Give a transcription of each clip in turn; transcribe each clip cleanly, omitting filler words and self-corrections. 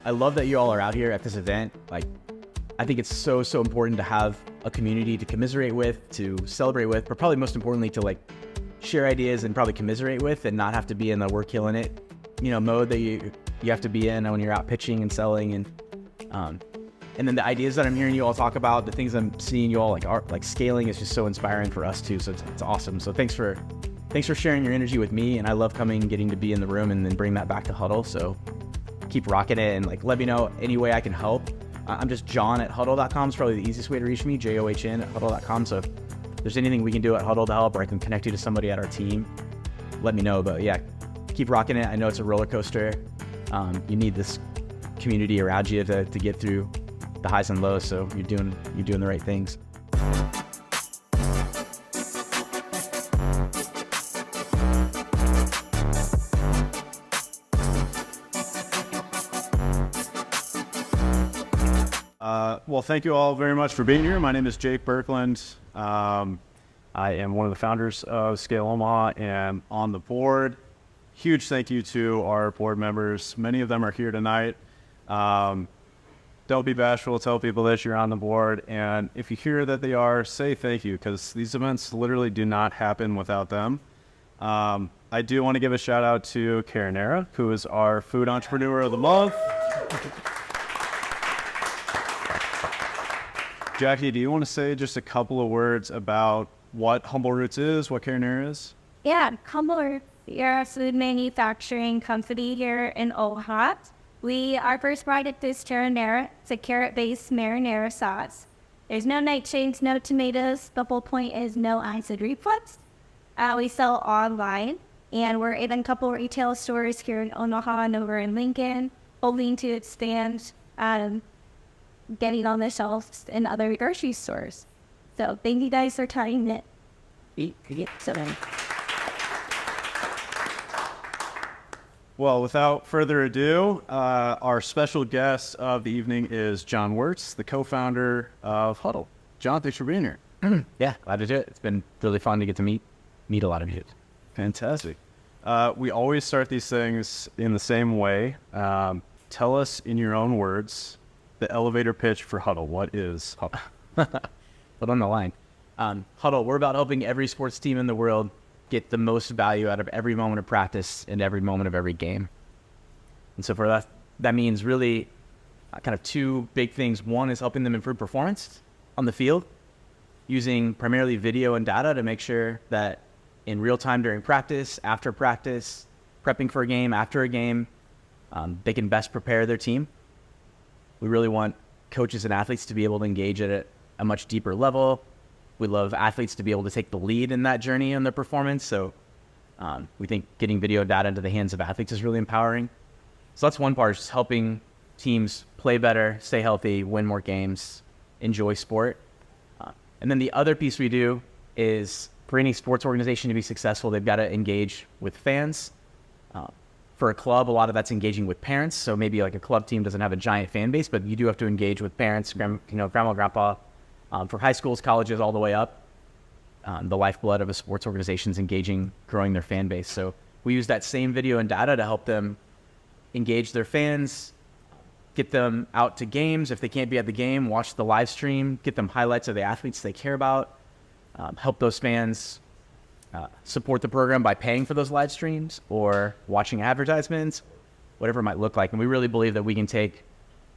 I love that you all are out here at this event. Like, I think it's so important to have a community to commiserate with, to celebrate with, but probably most importantly to like share ideas and probably commiserate with, and not have to be in the we're killing it, mode that you have to be in when you're out pitching and selling. And then the ideas that I'm hearing you all talk about, the things I'm seeing you all like scaling is just so inspiring for us too. So it's awesome. So thanks for sharing your energy with me. And I love coming, getting to be in the room and then bring that back to Hudl. So keep rocking it and like let me know any way I can help. I'm just John at Hudl.com is probably the easiest way to reach me, JOHN at Hudl.com. So if there's anything we can do at Hudl to help, or I can connect you to somebody at our team, let me know. But yeah, keep rocking it. I know it's a roller coaster. You need this community around you to get through the highs and lows. So you're doing the right things. Well, thank you all very much for being here. My name is Jake Birkland. I am one of the founders of Scale Omaha and on the board. Huge thank you to our board members. Many of them are here tonight. Don't be bashful. Tell people that you're on the board. And if you hear that they are, say thank you, because these events literally do not happen without them. I do want to give a shout out to Karenera, who is our Food Entrepreneur of the Month. Jackie, do you want to say just a couple of words about what Wirtz is, what Karenera is? Yeah, Hudl, we are a food manufacturing company here in Omaha. Our first product is Karenera. It's a carrot-based marinara sauce. There's no nightshades, no tomatoes. The whole point is no acid reflux. We sell online, and we're in a couple of retail stores here in Omaha and over in Lincoln, hoping to expand getting on the shelves in other grocery stores. So thank you guys for trying it. Well, without further ado, our special guest of the evening is John Wirtz, the co-founder of Hudl. John, thanks for being here. Yeah, glad to do it. It's been really fun to get to meet a lot of you. Fantastic. We always start these things in the same way. Tell us in your own words the elevator pitch for Hudl. What is Hudl? Put on the line. Hudl, we're about helping every sports team in the world get the most value out of every moment of practice and every moment of every game. And so for that means really kind of two big things. One is helping them improve performance on the field using primarily video and data to make sure that in real time during practice, after practice, prepping for a game, after a game, they can best prepare their team. We really want coaches and athletes to be able to engage at a much deeper level. We love athletes to be able to take the lead in that journey and their performance. So we think getting video data into the hands of athletes is really empowering. So that's one part, just helping teams play better, stay healthy, win more games, enjoy sport. And then the other piece we do is for any sports organization to be successful, they've got to engage with fans. For a club, a lot of that's engaging with parents. So maybe like a club team doesn't have a giant fan base, but you do have to engage with parents, grandma, grandpa. For high schools, colleges, all the way up, the lifeblood of a sports organization is engaging, growing their fan base. So we use that same video and data to help them engage their fans, get them out to games. If they can't be at the game, watch the live stream, get them highlights of the athletes they care about, help those fans support the program by paying for those live streams or watching advertisements, whatever it might look like. And we really believe that we can take,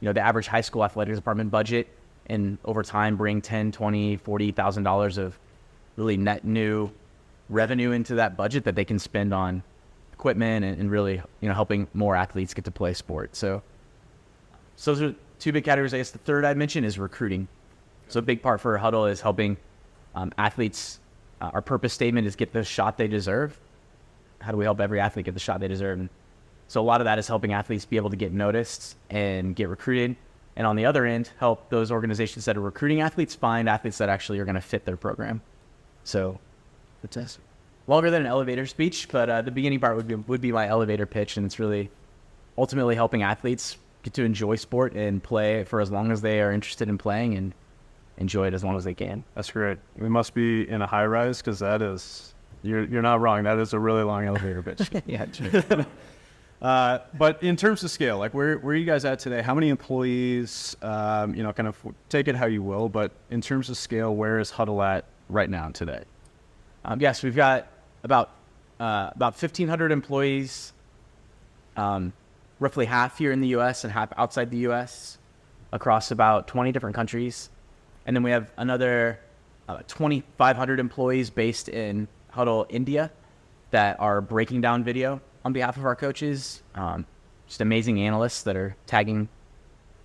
the average high school athletics department budget and over time bring $10,000, $20,000, $40,000 of really net new revenue into that budget that they can spend on equipment and really, helping more athletes get to play sport. So those are two big categories. I guess the third I'd mention is recruiting. So a big part for Hudl is helping athletes. Our purpose statement is get the shot they deserve. How do we help every athlete get the shot they deserve? And so a lot of that is helping athletes be able to get noticed and get recruited. And on the other end, help those organizations that are recruiting athletes find athletes that actually are going to fit their program. So fantastic. Longer than an elevator speech, but the beginning part would be my elevator pitch. And it's really ultimately helping athletes get to enjoy sport and play for as long as they are interested in playing and enjoy it as long as they can. That's great. We must be in a high rise because that is, you're not wrong. That is a really long elevator pitch. Yeah, true. But in terms of scale, like where are you guys at today? How many employees? Kind of take it how you will, but in terms of scale, where is Hudl at right now today? Yes, we've got about 1,500 employees, roughly half here in the U.S. and half outside the U.S. across about 20 different countries. And then we have another 2,500 employees based in Hudl, India, that are breaking down video on behalf of our coaches. Just amazing analysts that are tagging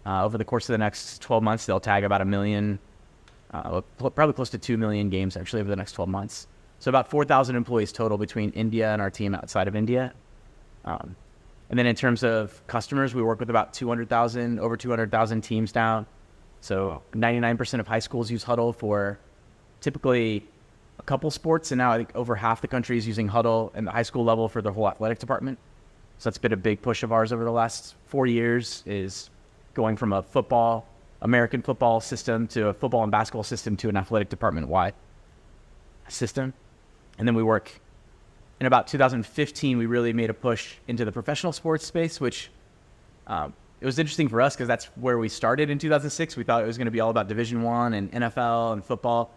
over the course of the next 12 months. They'll tag about 1 million, probably close to 2 million games actually over the next 12 months. So about 4,000 employees total between India and our team outside of India. And then in terms of customers, we work with about over 200,000 teams now. So 99% of high schools use Hudl for typically a couple sports, and now I think over half the country is using Hudl in the high school level for their whole athletic department. So that's been a big push of ours over the last 4 years, is going from a American football system to a football and basketball system to an athletic department-wide system. And then we work, in about 2015, we really made a push into the professional sports space, which it was interesting for us because that's where we started in 2006. We thought it was going to be all about Division I and NFL and football.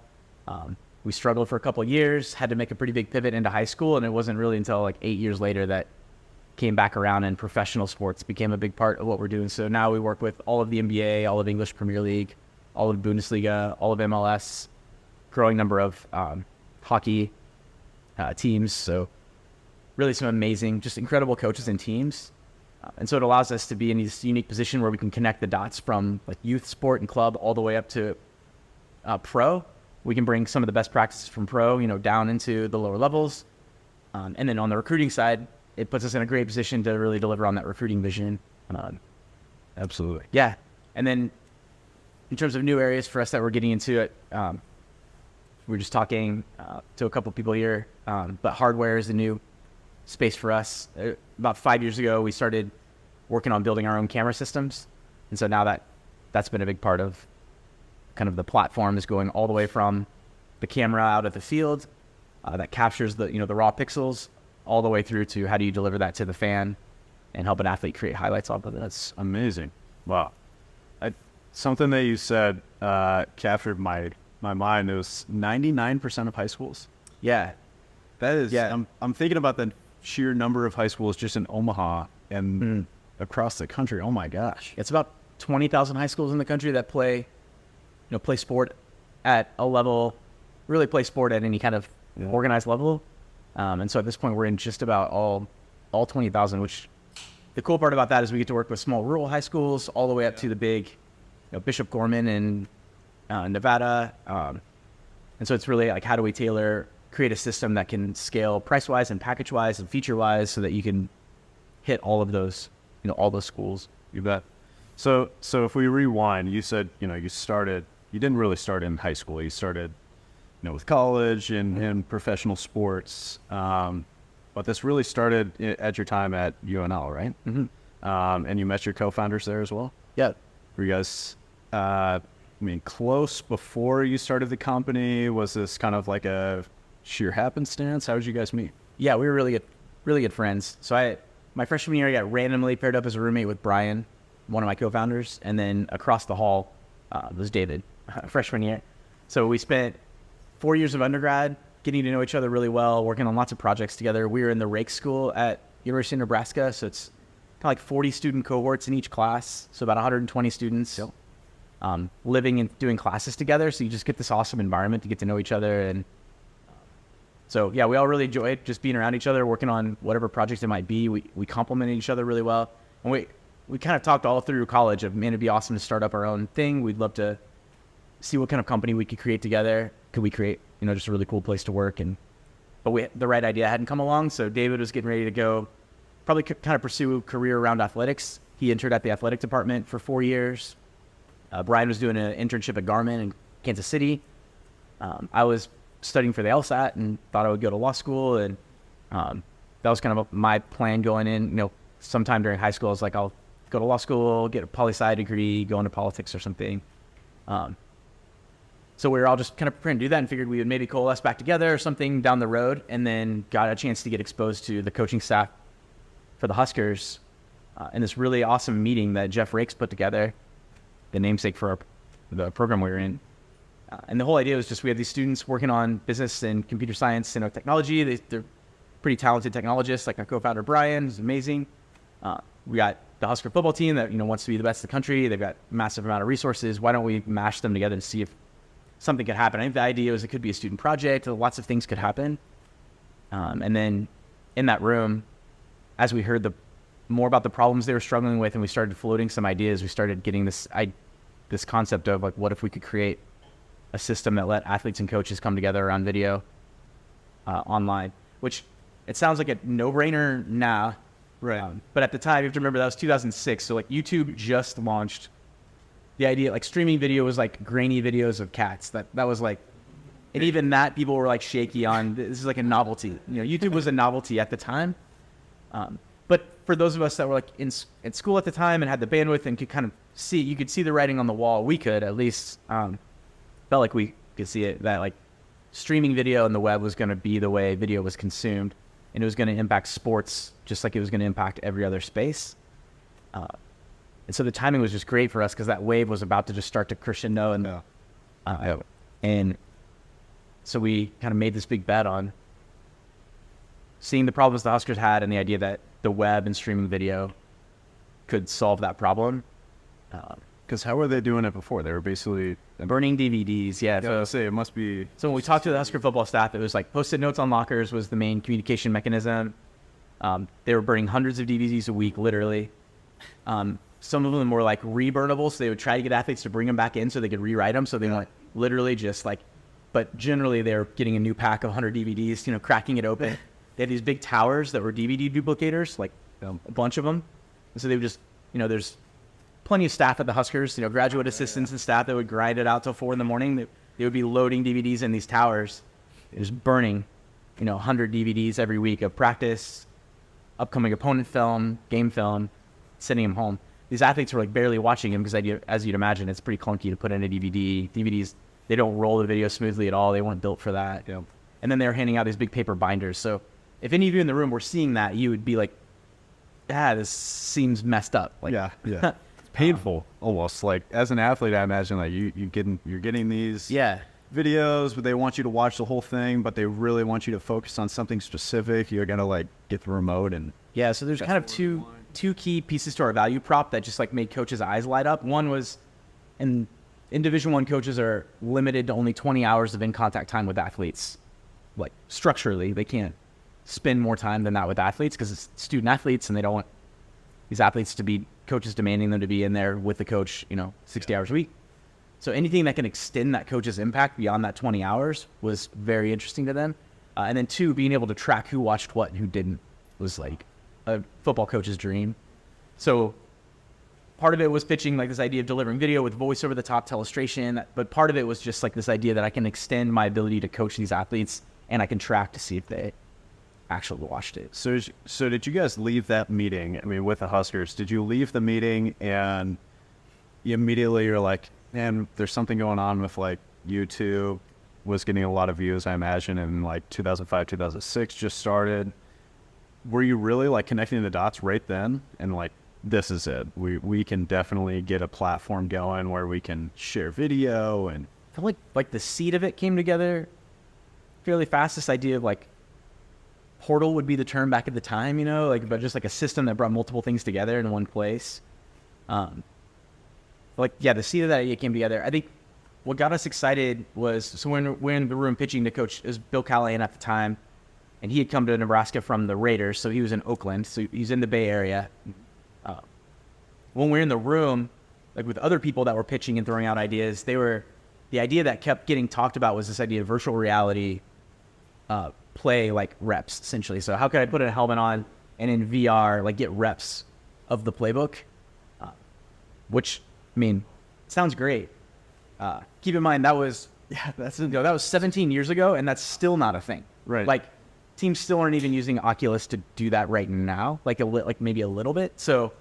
We struggled for a couple of years, had to make a pretty big pivot into high school, and it wasn't really until like 8 years later that came back around and professional sports became a big part of what we're doing. So now we work with all of the NBA, all of English Premier League, all of Bundesliga, all of MLS, growing number of hockey teams. So really some amazing, just incredible coaches and teams. And so it allows us to be in this unique position where we can connect the dots from like youth sport and club all the way up to pro. We can bring some of the best practices from pro, down into the lower levels. And then on the recruiting side, it puts us in a great position to really deliver on that recruiting vision. Absolutely. Yeah. And then in terms of new areas for us that we're getting into it, we're just talking to a couple people here, but hardware is a new space for us. About 5 years ago, we started working on building our own camera systems. And so now that's been a big part of kind of the platform, is going all the way from the camera out at the field that captures the raw pixels, all the way through to how do you deliver that to the fan and help an athlete create highlights off of it. That's amazing. Wow. Something that you said captured my mind. It was 99% of high schools. Yeah. That is, yeah. I'm thinking about the sheer number of high schools just in Omaha and across the country. Oh my gosh. It's about 20,000 high schools in the country that play sport at a level, really play sport at any kind of organized level. And so at this point, we're in just about all 20,000, which the cool part about that is we get to work with small rural high schools all the way up to the big Bishop Gorman in Nevada. And so it's really like, how do we create a system that can scale price-wise and package-wise and feature-wise so that you can hit all of those, all those schools. You bet. So if we rewind, you said, you didn't really start in high school. You started, with college and professional sports. But this really started at your time at UNL, right? Mm-hmm. And you met your co-founders there as well? Yeah. Were you guys, close before you started the company? Was this kind of like a sheer happenstance? How did you guys meet? Yeah, we were really good friends. So my freshman year, I got randomly paired up as a roommate with Brian, one of my co-founders, and then across the hall was David, freshman year. So we spent 4 years of undergrad getting to know each other really well, working on lots of projects together. We were in the Rake School at University of Nebraska, so it's kind of like 40 student cohorts in each class, so about 120 students living and doing classes together. So you just get this awesome environment to get to know each other. And so, yeah, we all really enjoyed just being around each other, working on whatever projects it might be. We complemented each other really well. And we kind of talked all through college of, man, it'd be awesome to start up our own thing. We'd love to see what kind of company we could create together. Could we create, just a really cool place to work? But the right idea hadn't come along. So David was getting ready to go, probably kind of pursue a career around athletics. He entered at the athletic department for 4 years. Brian was doing an internship at Garmin in Kansas City. I was studying for the LSAT and thought I would go to law school. And that was kind of my plan going in. Sometime during high school, I was like, I'll go to law school, get a poli-sci degree, go into politics or something. So we were all just kind of preparing to do that and figured we would maybe coalesce back together or something down the road, and then got a chance to get exposed to the coaching staff for the Huskers in this really awesome meeting that Jeff Rakes put together, the namesake for the program we were in. And the whole idea was just we had these students working on business and computer science and technology. They're pretty talented technologists, like our co-founder Brian, who's amazing. We got the Husker football team that wants to be the best in the country. They've got a massive amount of resources. Why don't we mash them together to see if something could happen? I think the idea was it could be a student project. Lots of things could happen. And then in that room, as we heard more about the problems they were struggling with, and we started floating some ideas, we started getting this concept of like, what if we could create a system that let athletes and coaches come together on video online, which it sounds like a no-brainer now. Right. But at the time, you have to remember that was 2006. So like YouTube just launched. The idea, like streaming video was like grainy videos of cats. That was like, and even that people were like shaky on. This is like a novelty. YouTube was a novelty at the time. But for those of us that were like in school at the time and had the bandwidth and could kind of you could see the writing on the wall. We could at least felt like we could see it, that like streaming video and the web was going to be the way video was consumed, and it was going to impact sports just like it was going to impact every other space. And so the timing was just great for us because that wave was about to just start to crescendo, and so we kind of made this big bet on seeing the problems the Huskers had and the idea that the web and streaming video could solve that problem. Because how were they doing it before? They were basically burning DVDs. Yeah. I was say it must be. So when we talked to the Husker football staff, it was like Post-it notes on lockers was the main communication mechanism. They were burning hundreds of DVDs a week, literally. Some of them were like reburnable, so they would try to get athletes to bring them back in so they could rewrite them. So they weren't literally just like, but generally they were getting a new pack of 100 DVDs, cracking it open. They had these big towers that were DVD duplicators, like a bunch of them. And so they would just, there's plenty of staff at the Huskers, graduate assistants and staff that would grind it out till 4 a.m. They would be loading DVDs in these towers, just burning, 100 DVDs every week of practice, upcoming opponent film, game film, sending them home. These athletes were like barely watching them because, as you'd imagine, it's pretty clunky to put in a DVD. DVDs, they don't roll the video smoothly at all. They weren't built for that. Yeah. And then they were handing out these big paper binders. So if any of you in the room were seeing that, you would be like, this seems messed up. Like, yeah. It's painful, almost. Like as an athlete, I imagine like you're getting these videos, but they want you to watch the whole thing, but they really want you to focus on something specific. You're gonna like get the remote and so there's kind of two key pieces to our value prop that just like made coaches' eyes light up. One was, in Division I, coaches are limited to only 20 hours of in-contact time with athletes. Like structurally, they can't spend more time than that with athletes because it's student athletes, and they don't want these athletes to be coaches demanding them to be in there with the coach, 60 hours a week. So anything that can extend that coach's impact beyond that 20 hours was very interesting to them. And then two, being able to track who watched what and who didn't was like a football coach's dream. So part of it was pitching like this idea of delivering video with voice over the top telestration, but part of it was just like this idea that I can extend my ability to coach these athletes and I can track to see if they actually watched it. So did you guys leave that meeting? I mean, with the Huskers, did you leave the meeting and you immediately you're like, man, there's something going on with like YouTube was getting a lot of views, I imagine, and like 2005, 2006 just started. Were you really like connecting the dots right then and like, this is it? We can definitely get a platform going where we can share video. And I feel like the seed of it came together fairly fast. This idea of like portal would be the term back at the time, but just like a system that brought multiple things together in one place. The seed of that idea came together. I think what got us excited was, so when we're in the room pitching to coach, it was Bill Callahan at the time, and he had come to Nebraska from the Raiders, so he was in Oakland, so he's in the Bay Area. When we're in the room, like with other people that were pitching and throwing out ideas, the idea that kept getting talked about was this idea of virtual reality play like reps, essentially. So how could I put a helmet on and in VR like get reps of the playbook? Which, I mean, sounds great. Keep in mind that was 17 years ago, and that's still not a thing. Right. Like teams still aren't even using Oculus to do that right now, like maybe a little bit. So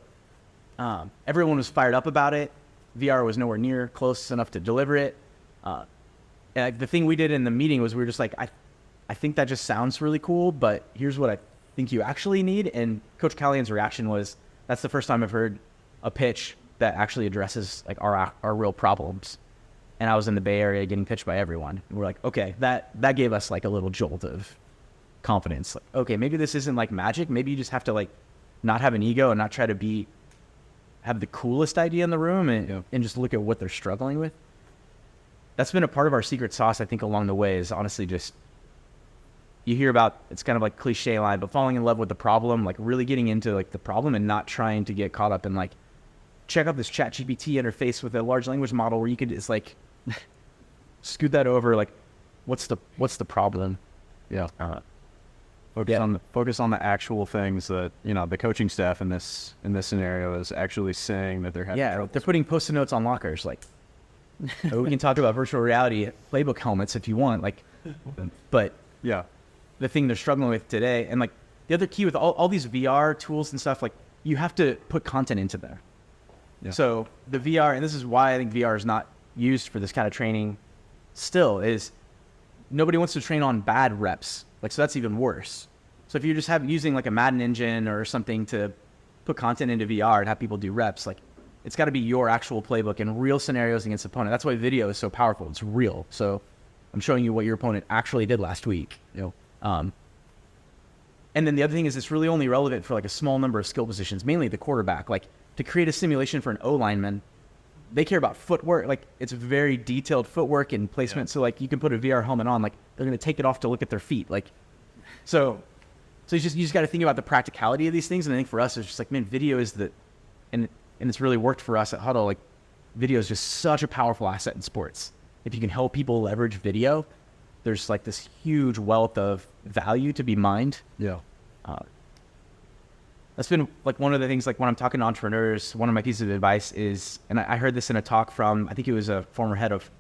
everyone was fired up about it. VR was nowhere near close enough to deliver it. And the thing we did in the meeting was we were just like, I think that just sounds really cool, but here's what I think you actually need. And Coach Callahan's reaction was, that's the first time I've heard a pitch that actually addresses like our real problems. And I was in the Bay Area getting pitched by everyone. And we're like, okay, that gave us like a little jolt of confidence. Like, okay, maybe this isn't like magic. Maybe you just have to like not have an ego and not try to have the coolest idea in the room and just look at what they're struggling with. That's been a part of our secret sauce, I think, along the way, is honestly just, you hear about, it's kind of like cliche line, but falling in love with the problem, like really getting into like the problem and not trying to get caught up in like, check out this ChatGPT interface with a large language model where you could just like scoot that over. Like, what's the problem? Yeah. Focus on the actual things that, you know, the coaching staff in this scenario is actually saying that they're having trouble. They're putting Post-it notes on lockers. Like, we can talk about virtual reality playbook helmets if you want. Like, but yeah, the thing they're struggling with today, and like the other key with all these VR tools and stuff, like you have to put content into there. Yeah. So the VR, and this is why I think VR is not used for this kind of training still, is nobody wants to train on bad reps. Like, so that's even worse. So if you're just using like a Madden engine or something to put content into VR and have people do reps, like it's got to be your actual playbook in real scenarios against opponent. That's why video is so powerful. It's real. So I'm showing you what your opponent actually did last week. And then the other thing is, it's really only relevant for like a small number of skill positions, mainly the quarterback. Like, to create a simulation for an O lineman, they care about footwork. Like, it's very detailed footwork and placement. Yeah. So like, you can put a VR helmet on, like they're going to take it off to look at their feet. Like, so you just got to think about the practicality of these things. And I think for us, it's just like, man, video is and it's really worked for us at Hudl. Like, video is just such a powerful asset in sports. If you can help people leverage video, there's like this huge wealth of value to be mined. Yeah. That's been like one of the things, like when I'm talking to entrepreneurs, one of my pieces of advice is, and I heard this in a talk from, I think it was a former head of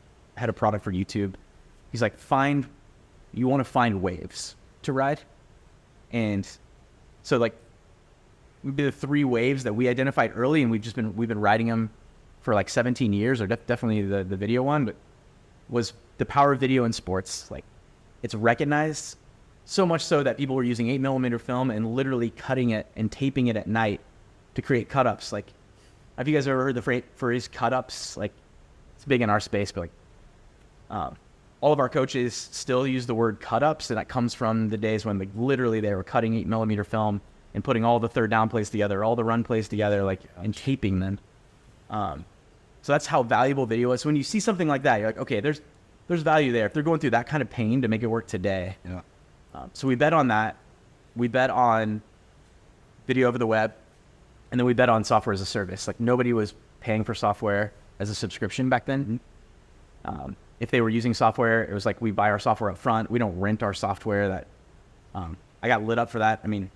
product for YouTube. He's like, you want to find waves to ride. And so like, maybe the 3 waves that we identified early, and we've been riding them for like 17 years, or definitely the video one, but was the power of video in sports. Like, it's recognized so much so that people were using 8mm film and literally cutting it and taping it at night to create cut-ups. Like, have you guys ever heard the phrase cut-ups? Like, it's big in our space, but like, all of our coaches still use the word cut-ups, and that comes from the days when like literally they were cutting 8mm film and putting all the third down plays together, all the run plays together, like, and taping them. So that's how valuable video is. So when you see something like that, you're like, okay, there's value there. If they're going through that kind of pain to make it work today. Yeah. So we bet on that. We bet on video over the web, and then we bet on software as a service. Like, nobody was paying for software as a subscription back then. If they were using software, it was like, we buy our software up front. We don't rent our software. I got lit up for that. I mean,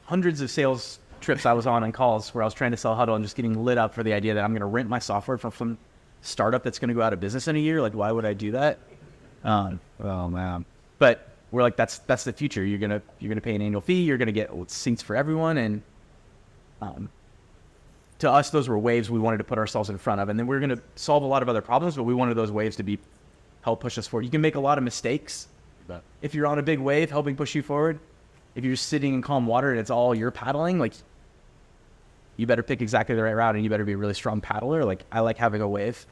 hundreds of sales trips I was on and calls where I was trying to sell Hudl and just getting lit up for the idea that I'm going to rent my software from some startup that's going to go out of business in a year. Like, why would I do that? Oh man. But we're like, that's the future. You're gonna pay an annual fee. You're gonna get seats for everyone, and to us, those were waves we wanted to put ourselves in front of. And then we're gonna solve a lot of other problems, but we wanted those waves to help push us forward. You can make a lot of mistakes if you're on a big wave helping push you forward. If you're just sitting in calm water and it's all you're paddling, like, you better pick exactly the right route, and you better be a really strong paddler. Like, I like having a wave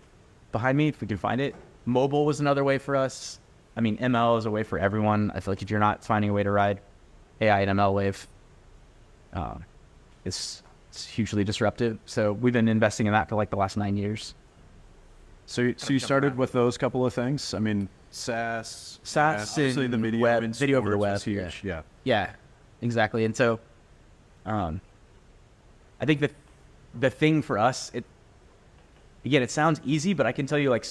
behind me if we can find it. Mobile was another way for us. I mean, ML is a way for everyone. I feel like if you're not finding a way to ride AI and ML wave, it's hugely disruptive. So we've been investing in that for like the last 9 years. So you started with those couple of things. I mean, SaaS, obviously the video, video over the web. Huge. Yeah, exactly. And so, I think that the thing for us, it sounds easy, but I can tell you, like,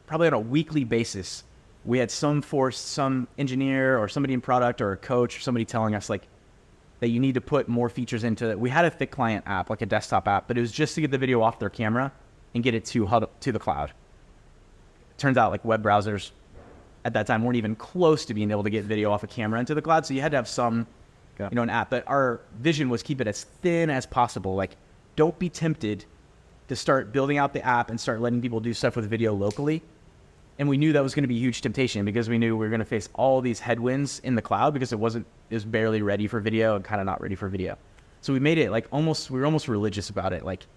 probably on a weekly basis, we had some engineer or somebody in product or a coach or somebody telling us like that you need to put more features into it. We had a thick client app, like a desktop app, but it was just to get the video off their camera and get it to the cloud. Turns out like web browsers at that time weren't even close to being able to get video off a camera into the cloud. So you had to have some, an app. But our vision was keep it as thin as possible. Like, don't be tempted to start building out the app and start letting people do stuff with video locally And we knew that was going to be a huge temptation because we knew we were going to face all these headwinds in the cloud because it was barely ready for video and kind of not ready for video. So we made it like we were almost religious about it. Like,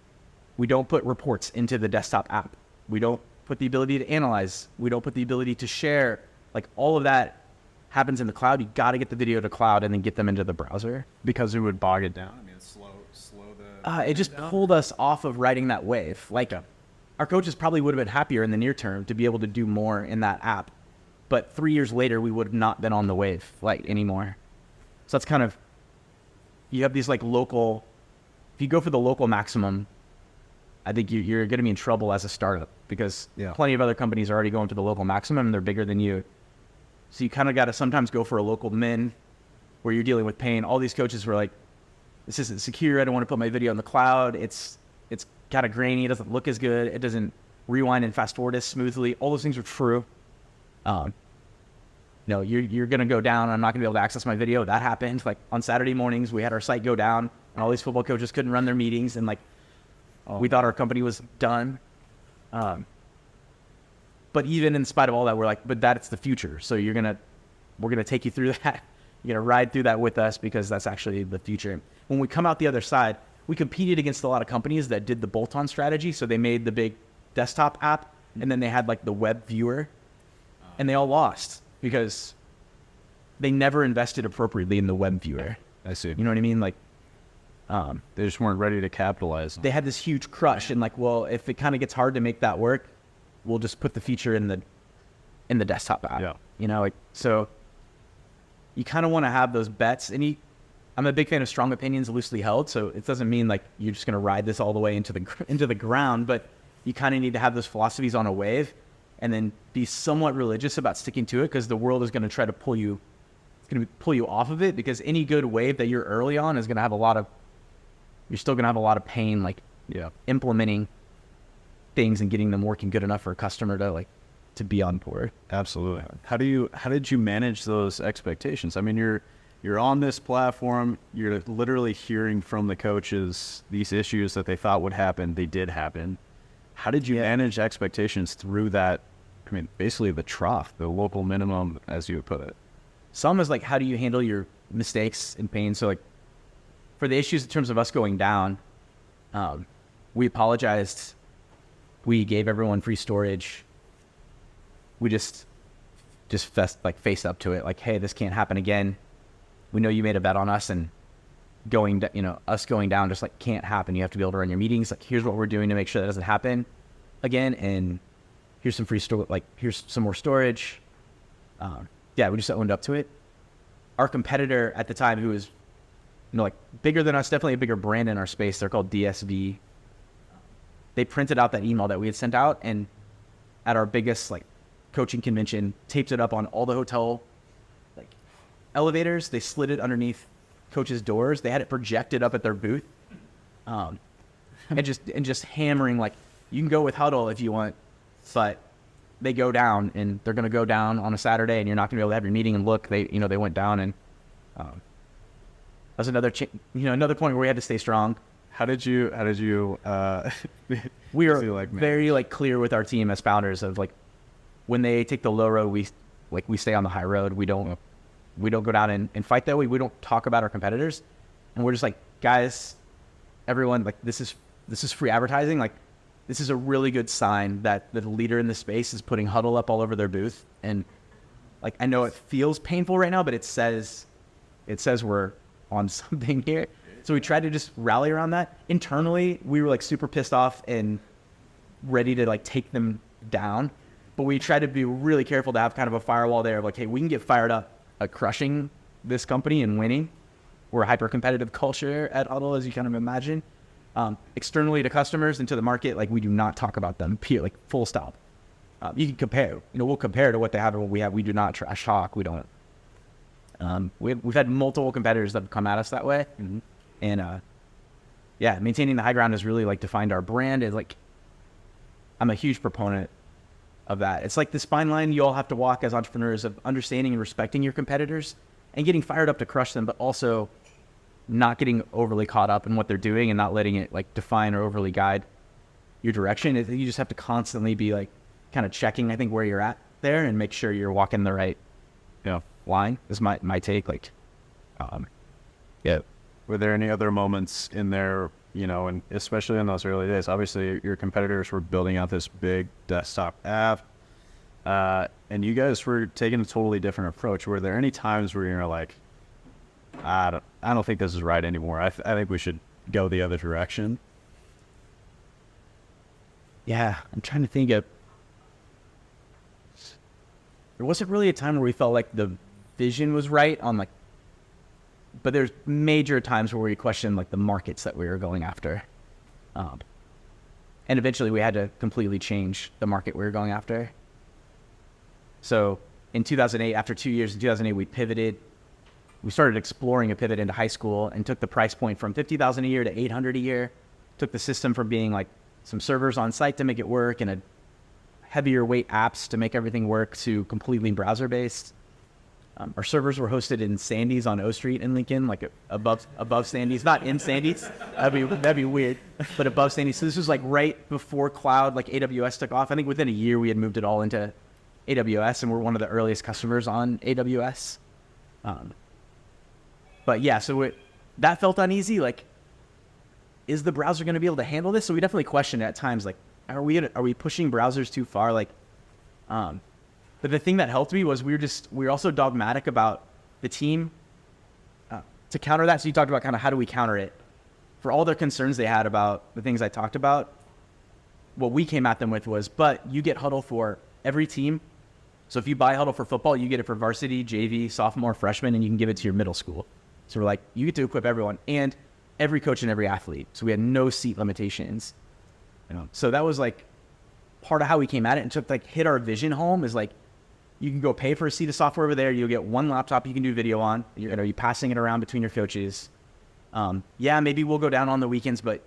we don't put reports into the desktop app. We don't put the ability to analyze. We don't put the ability to share. Like, all of that happens in the cloud. You got to get the video to cloud and then get them into the browser. Because it would bog it down. I mean, it's slow the. It just pulled us off of riding that wave. Like, our coaches probably would have been happier in the near term to be able to do more in that app. But 3 years later, we would have not been on the wave like anymore. So that's kind of, you have these like local, if you go for the local maximum, I think you're going to be in trouble as a startup because plenty of other companies are already going to the local maximum and they're bigger than you. So you kind of got to sometimes go for a local min where you're dealing with pain. All these coaches were like, this isn't secure. I don't want to put my video in the cloud. It's kind of grainy. It doesn't look as good. It doesn't rewind and fast forward as smoothly. All those things are true. You're going to go down. I'm not going to be able to access my video. That happened. Like, on Saturday mornings, we had our site go down and all these football coaches couldn't run their meetings. And like, we thought our company was done. But even in spite of all that, we're like, but that's the future. So we're going to take you through that. You're going to ride through that with us because that's actually the future. When we come out the other side, we competed against a lot of companies that did the bolt-on strategy. So they made the big desktop app and then they had like the web viewer and they all lost because they never invested appropriately in the web viewer. I see. You know what I mean? Like, they just weren't ready to capitalize. They had this huge crush and like, well, if it kind of gets hard to make that work, we'll just put the feature in the desktop app. Yeah. You know, like, so you kind of want to have those bets. And I'm a big fan of strong opinions loosely held. So it doesn't mean like you're just going to ride this all the way into the ground, but you kind of need to have those philosophies on a wave and then be somewhat religious about sticking to it because the world is going to try to pull you off of it because any good wave that you're early on is going to have you're still going to have a lot of pain, like implementing things and getting them working good enough for a customer to be on board. Absolutely. How did you manage those expectations? I mean, you're on this platform, you're literally hearing from the coaches these issues that they thought would happen, they did happen. How did you manage expectations through that? I mean, basically the trough, the local minimum, as you would put it. Some is like, how do you handle your mistakes and pain? So like, for the issues in terms of us going down, we apologized. We gave everyone free storage. We just face up to it. Like, hey, this can't happen again. We know you made a bet on us and us going down just like can't happen. You have to be able to run your meetings. Like, here's what we're doing to make sure that doesn't happen again. And here's some free here's some more storage. We just owned up to it. Our competitor at the time, who was, like bigger than us, definitely a bigger brand in our space. They're called DSV. They printed out that email that we had sent out and at our biggest like coaching convention, taped it up on all the hotel like elevators. They slid it underneath coaches' doors. They had it projected up at their booth. And just hammering like, you can go with Hudl if you want, but they go down and they're going to go down on a Saturday and you're not going to be able to have your meeting and look, they went down and that's another another point where we had to stay strong. How did you we are very clear with our team as founders of like, when they take the low road, we stay on the high road. We don't go down and fight that way. We don't talk about our competitors, and we're just like, guys, everyone, like, this is free advertising. Like, this is a really good sign that the leader in the space is putting Hudl up all over their booth. And like, I know it feels painful right now, but it says we're on something here. So we tried to just rally around that. Internally, we were like super pissed off and ready to like take them down. But we tried to be really careful to have kind of a firewall there of like, hey, we can get fired up at crushing this company and winning. We're a hyper-competitive culture at Hudl, as you kind of imagine. Externally to customers and to the market, like, we do not talk about them, like, full stop. You can compare. We'll compare to what they have and what we have. We do not trash talk. We don't. We've had multiple competitors that have come at us that way. Mm-hmm. And maintaining the high ground has really like defined our brand. Is like, I'm a huge proponent of that. It's like this fine line you all have to walk as entrepreneurs of understanding and respecting your competitors and getting fired up to crush them, but also not getting overly caught up in what they're doing and not letting it like define or overly guide your direction. You just have to constantly be like, kind of checking, I think, where you're at there and make sure you're walking the right line is my take. Like, yeah. Were there any other moments in there, and especially in those early days, obviously your competitors were building out this big desktop app, and you guys were taking a totally different approach. Were there any times where you're like, I don't think this is right anymore. I think we should go the other direction? Yeah, I'm trying to think of. There wasn't really a time where we felt like the vision was right on like, but there's major times where we questioned like the markets that we were going after. And eventually we had to completely change the market we were going after. So in 2008, after 2 years in 2008, we pivoted. We started exploring a pivot into high school and took the price point from $50,000 a year to $800 a year. Took the system from being like some servers on site to make it work and a heavier weight apps to make everything work to completely browser based. Our servers were hosted in Sandy's on O Street in Lincoln, like above Sandy's, not in Sandy's. That'd be weird, but above Sandy's. So this was like right before cloud, like AWS took off. I think within a year we had moved it all into AWS, and we're one of the earliest customers on AWS. But yeah, so that felt uneasy. Like, is the browser going to be able to handle this? So we definitely questioned at times, like, are we pushing browsers too far? Like, but the thing that helped me was we were also dogmatic about the team to counter that. So you talked about kind of how do we counter it? For all their concerns they had about the things I talked about, what we came at them with was, but you get Hudl for every team. So if you buy Hudl for football, you get it for varsity, JV, sophomore, freshman, and you can give it to your middle school. So we're like, you get to equip everyone and every coach and every athlete. So we had no seat limitations. So that was like part of how we came at it and took like hit our vision home is like, you can go pay for a seat of software over there. You'll get one laptop you can do video on. You're passing it around between your coaches. Yeah, maybe we'll go down on the weekends, but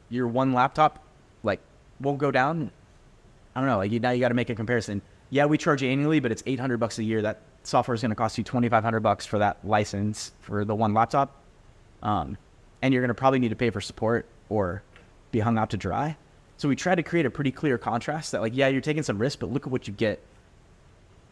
your one laptop like won't go down. I don't know. Like now you got to make a comparison. Yeah, we charge annually, but it's $800 a year. That software is going to cost you $2,500 for that license for the one laptop. And you're going to probably need to pay for support or be hung out to dry. So we tried to create a pretty clear contrast that like, yeah, you're taking some risk, but look at what you get.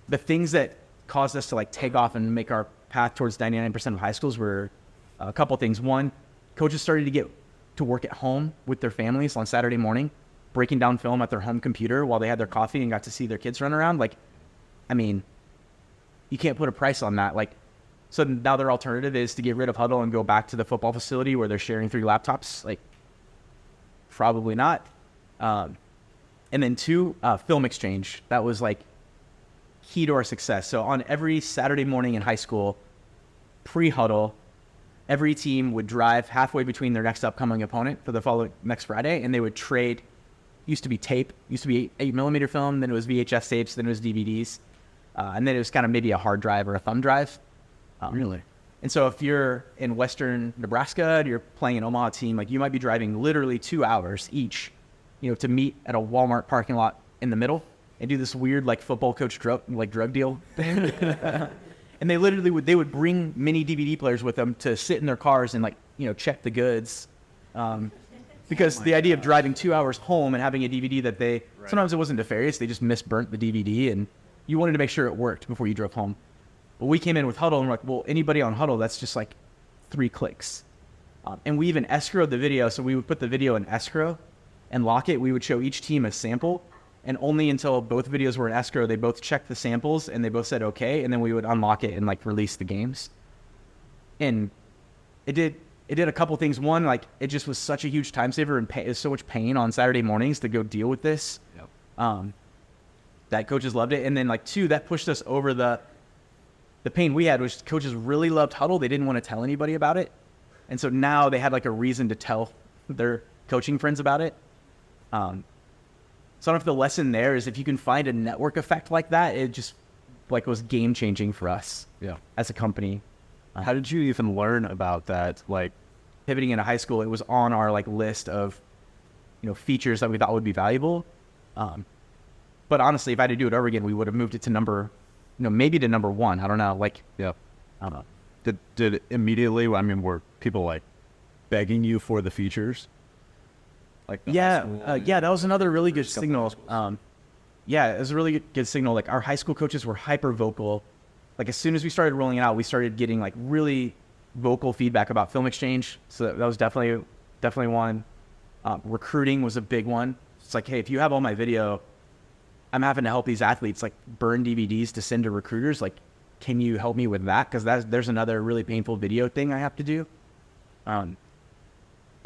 The things that caused us to like take off and make our path towards 99% of high schools were a couple things. One, coaches started to get to work at home with their families on Saturday morning, breaking down film at their home computer while they had their coffee and got to see their kids run around. Like, I mean, you can't put a price on that. Like, so now their alternative is to get rid of Hudl and go back to the football facility where they're sharing 3 laptops. Like, probably not. And then 2, film exchange. That was like key to our success. So on every Saturday morning in high school, pre-Hudl, every team would drive halfway between their next upcoming opponent for the next Friday, and they would trade. Used to be tape, used to be 8mm film, then it was VHS tapes, then it was DVDs, and then it was kind of maybe a hard drive or a thumb drive. Really? And so if you're in western Nebraska and you're playing an Omaha team, like you might be driving literally 2 hours each, to meet at a Walmart parking lot in the middle and do this weird like football coach drug deal. And they literally would bring mini DVD players with them to sit in their cars and check the goods. Because the idea of driving 2 hours home and having a DVD that sometimes it wasn't nefarious, they just misburnt the DVD and you wanted to make sure it worked before you drove home. But we came in with Hudl and we're like, well, anybody on Hudl, that's just like 3 clicks. And we even escrowed the video. So we would put the video in escrow and lock it. We would show each team a sample, and only until both videos were in escrow, they both checked the samples and they both said okay, and then we would unlock it and release the games. And it did a couple things. One, it just was such a huge time saver and it was so much pain on Saturday mornings to go deal with this. Yep. That coaches loved it. And then 2, that pushed us over the pain we had, which coaches really loved Hudl. They didn't want to tell anybody about it. And so now they had a reason to tell their coaching friends about it. So I don't know if the lesson there is if you can find a network effect like that, it just was game changing for us as a company. How did you even learn about that? Pivoting into high school, it was on our list of features that we thought would be valuable. But honestly, if I had to do it over again, we would have moved it to maybe to number 1. I don't know. I don't know. Did immediately? I mean, were people begging you for the features? Yeah, that was another really good signal. yeah, it was a really good signal. Like our high school coaches were hyper vocal. Like as soon as we started rolling it out, we started getting like really vocal feedback about film exchange. So that was definitely one. Recruiting was a big one. It's like, hey, if you have all my video, I'm having to help these athletes like burn DVDs to send to recruiters. Like, can you help me with that? Because there's another really painful video thing I have to do. And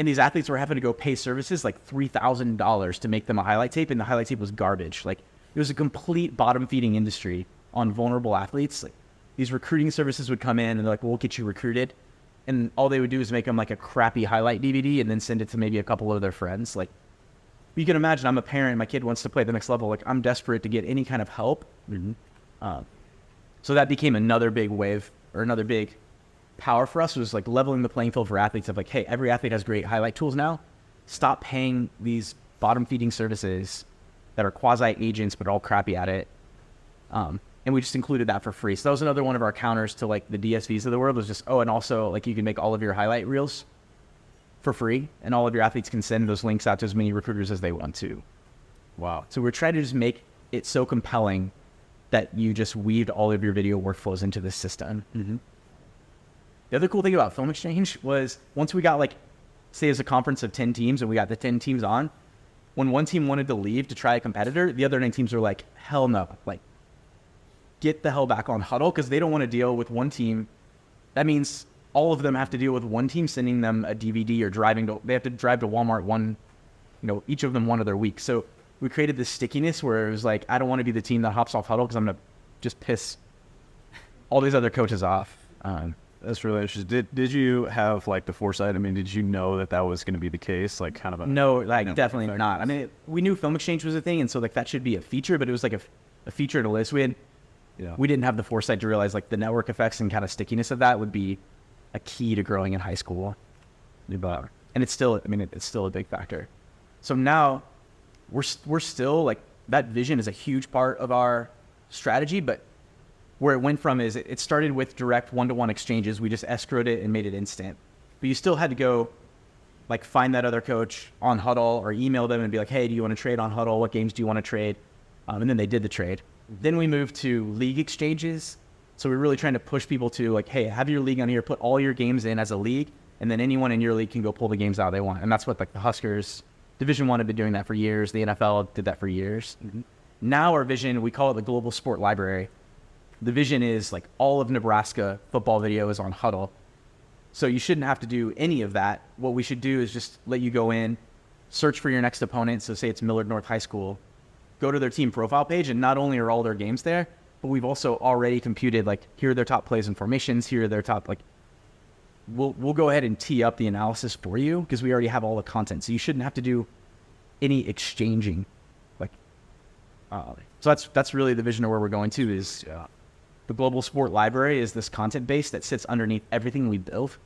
these athletes were having to go pay services like $3,000 to make them a highlight tape, and the highlight tape was garbage. Like it was a complete bottom feeding industry on vulnerable athletes. Like these recruiting services would come in and they're like, well, we'll get you recruited. And all they would do is make them like a crappy highlight DVD and then send it to maybe a couple of their friends. Like you can imagine, I'm a parent, my kid wants to play at the next level. Like I'm desperate to get any kind of help. So that became another big wave, or another big power for us, was like leveling the playing field for athletes of like, hey, every athlete has great highlight tools now. Stop paying these bottom feeding services that are quasi agents but are all crappy at it. And we just included that for free. So that was another one of our counters to like the DSVs of the world, was just, oh, and also like you can make all of your highlight reels for free, and all of your athletes can send those links out to as many recruiters as they want to. Wow. So we're trying to just make it so compelling that you just weaved all of your video workflows into this system. The other cool thing about Film Exchange was once we got like, say as a conference of 10 teams and we got the 10 teams on, when one team wanted to leave to try a competitor, the other 9 teams were like, hell no, like get the hell back on Hudl, because they don't want to deal with one team. That means all of them have to deal with one team sending them a DVD or they have to drive to Walmart each of them one other week. So we created this stickiness where it was like, I don't want to be the team that hops off Hudl because I'm going to just piss all these other coaches off. That's really interesting. Did you have like the foresight? I mean, did you know that was going to be the case? Like kind of a... No, like definitely not. I mean, we knew Film Exchange was a thing, and so like that should be a feature, but it was like a feature in a list. We didn't have the foresight to realize like the network effects and kind of stickiness of that would be a key to growing in high school. And it's still a big factor. So now we're still like, that vision is a huge part of our strategy, but where it went from is it started with direct one-to-one exchanges. We just escrowed it and made it instant, but you still had to go like find that other coach on Hudl or email them and be like, hey, do you want to trade on Hudl? What games do you want to trade? And then they did the trade. Then we moved to league exchanges. So we're really trying to push people to like, hey, have your league on here, put all your games in as a league, and then anyone in your league can go pull the games out they want. And that's what like the Huskers Division I have been doing that for years. The NFL did that for years. Now our vision, we call it the Global Sport Library. The vision is like all of Nebraska football video is on Hudl. So you shouldn't have to do any of that. What we should do is just let you go in, search for your next opponent. So say it's Millard North High School, go to their team profile page, and not only are all their games there, but we've also already computed like, here are their top plays and formations, here are their top, like, we'll go ahead and tee up the analysis for you because we already have all the content. So you shouldn't have to do any exchanging. Like, so that's really the vision of where we're going to is the Global Sport Library is this content base that sits underneath everything we build.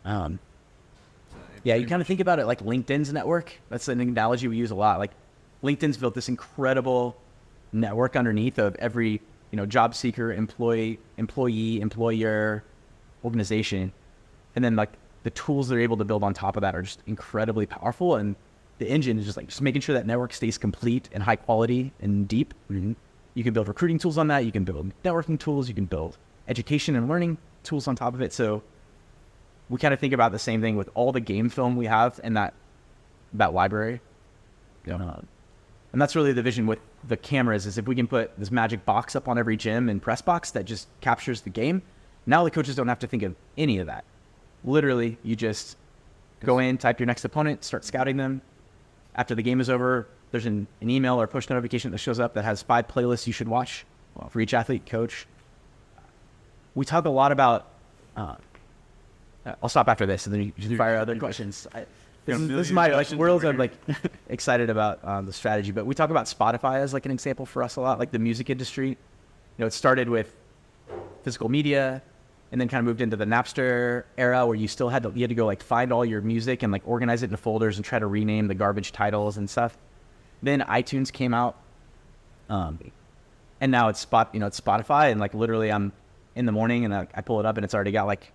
You kind of think about it like LinkedIn's network. That's an analogy we use a lot. Like LinkedIn's built this incredible network underneath of every, job seeker, employee, employer, organization. And then like the tools they're able to build on top of that are just incredibly powerful. And the engine is just making sure that network stays complete and high quality and deep. You can build recruiting tools on that. You can build networking tools. You can build education and learning tools on top of it. So we kind of think about the same thing with all the game film we have in that library. And that's really the vision with the cameras, is if we can put this magic box up on every gym and press box that just captures the game, now the coaches don't have to think of any of that. Literally, you just go in, type your next opponent, start scouting them. After the game is over, there's an email or push notification that shows up that has 5 playlists you should watch for each athlete, coach. We talk a lot about, I'll stop after this and then you can fire other questions. This is my world. I'm like excited about the strategy, but we talk about Spotify as like an example for us a lot, like the music industry. It started with physical media and then kind of moved into the Napster era where you had to go like find all your music and like organize it into folders and try to rename the garbage titles and stuff. Then iTunes came out, and now it's Spotify, and like literally I'm in the morning and I pull it up and it's already got like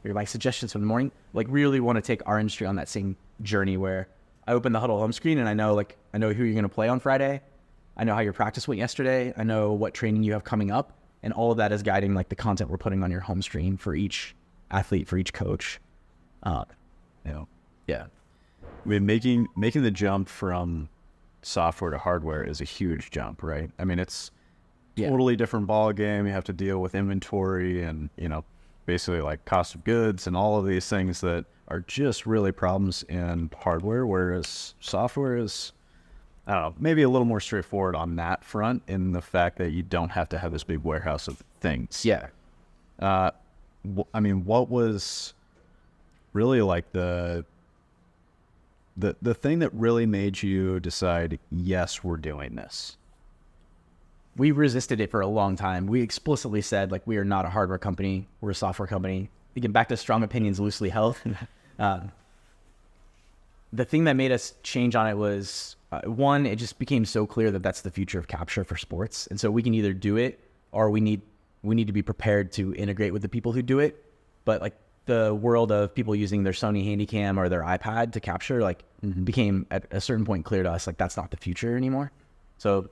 my suggestions for the morning. Like really want to take our industry on that same journey where I open the Hudl home screen and I know who you're going to play on Friday. I know how your practice went yesterday. I know what training you have coming up. And all of that is guiding like the content we're putting on your home screen for each athlete, for each coach. Yeah. I mean, making the jump from software to hardware is a huge jump, right? I mean, it's totally different ball game. You have to deal with inventory and, basically like cost of goods and all of these things that are just really problems in hardware, whereas software is, I don't know, maybe a little more straightforward on that front in the fact that you don't have to have this big warehouse of things. Yeah. I mean, what was really like the thing that really made you decide, yes, we're doing this? We resisted it for a long time. We explicitly said, like, we are not a hardware company. We're a software company. Again, back to strong opinions loosely held. The thing that made us change on it was, one, it just became so clear that that's the future of capture for sports. And so we can either do it or we need to be prepared to integrate with the people who do it. But like the world of people using their Sony Handycam or their iPad to capture, like became at a certain point clear to us, like that's not the future anymore. So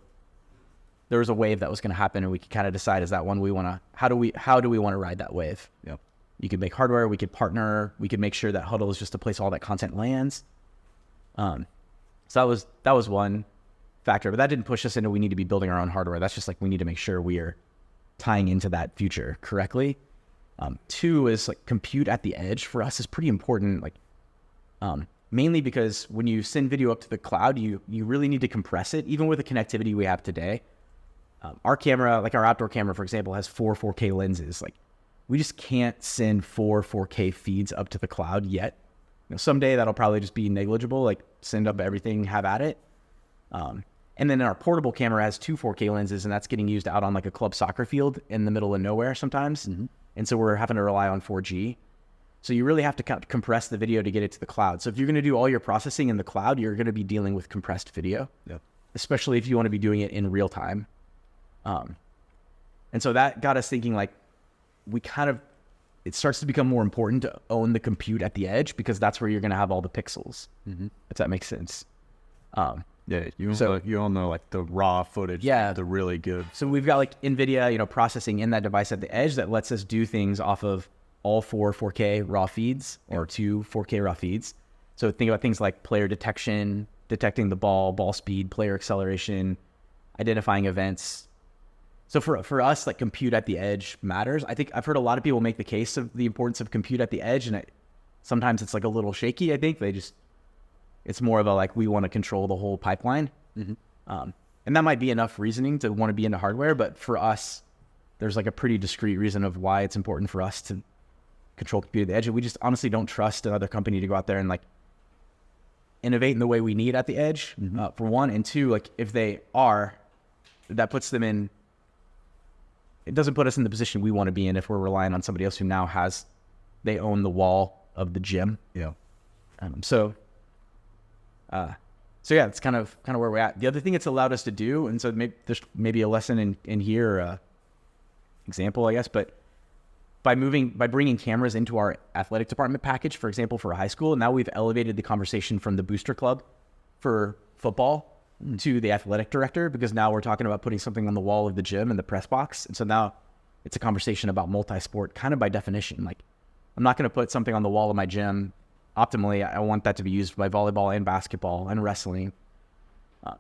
there was a wave that was going to happen, and we could kind of decide, is that one we want to, how do we want to ride that wave? Yep. You could make hardware, we could partner, we could make sure that Hudl is just a place all that content lands. So that was one factor, but that didn't push us into we need to be building our own hardware. That's just like we need to make sure we are tying into that future correctly. Two is like compute at the edge for us is pretty important. Like mainly because when you send video up to the cloud, you really need to compress it. Even with the connectivity we have today, our camera, like our outdoor camera, for example, has 4 4K lenses. Like we just can't send 4 4K feeds up to the cloud yet. Someday that'll probably just be negligible, like send up everything, have at it. And then our portable camera has 2 4K lenses, and that's getting used out on like a club soccer field in the middle of nowhere sometimes. And so we're having to rely on 4G. So you really have to compress the video to get it to the cloud. So if you're going to do all your processing in the cloud, you're going to be dealing with compressed video, especially if you want to be doing it in real time. And so that got us thinking, like, it starts to become more important to own the compute at the edge, because that's where you're going to have all the pixels, if that makes sense. You all know like the raw footage, the really good. So we've got like NVIDIA, processing in that device at the edge that lets us do things off of all 4 4K raw feeds or 2 4K raw feeds. So think about things like player detection, detecting the ball speed, player acceleration, identifying events. So for us, like compute at the edge matters. I think I've heard a lot of people make the case of the importance of compute at the edge, and sometimes it's like a little shaky. I think it's more of a like we want to control the whole pipeline, and that might be enough reasoning to want to be into hardware. But for us, there's like a pretty discrete reason of why it's important for us to control compute at the edge. And we just honestly don't trust another company to go out there and like innovate in the way we need at the edge, for one, and two, like if they are, that puts them in. It doesn't put us in the position we want to be in if we're relying on somebody else who now they own the wall of the gym. Yeah. So yeah, it's kind of where we're at. The other thing it's allowed us to do, and so there's maybe a lesson in here, example, I guess, but by bringing cameras into our athletic department package, for example, for a high school, now we've elevated the conversation from the booster club for football to the athletic director, because now we're talking about putting something on the wall of the gym in the press box. And so now it's a conversation about multi-sport kind of by definition. Like I'm not going to put something on the wall of my gym. Optimally, I want that to be used by volleyball and basketball and wrestling.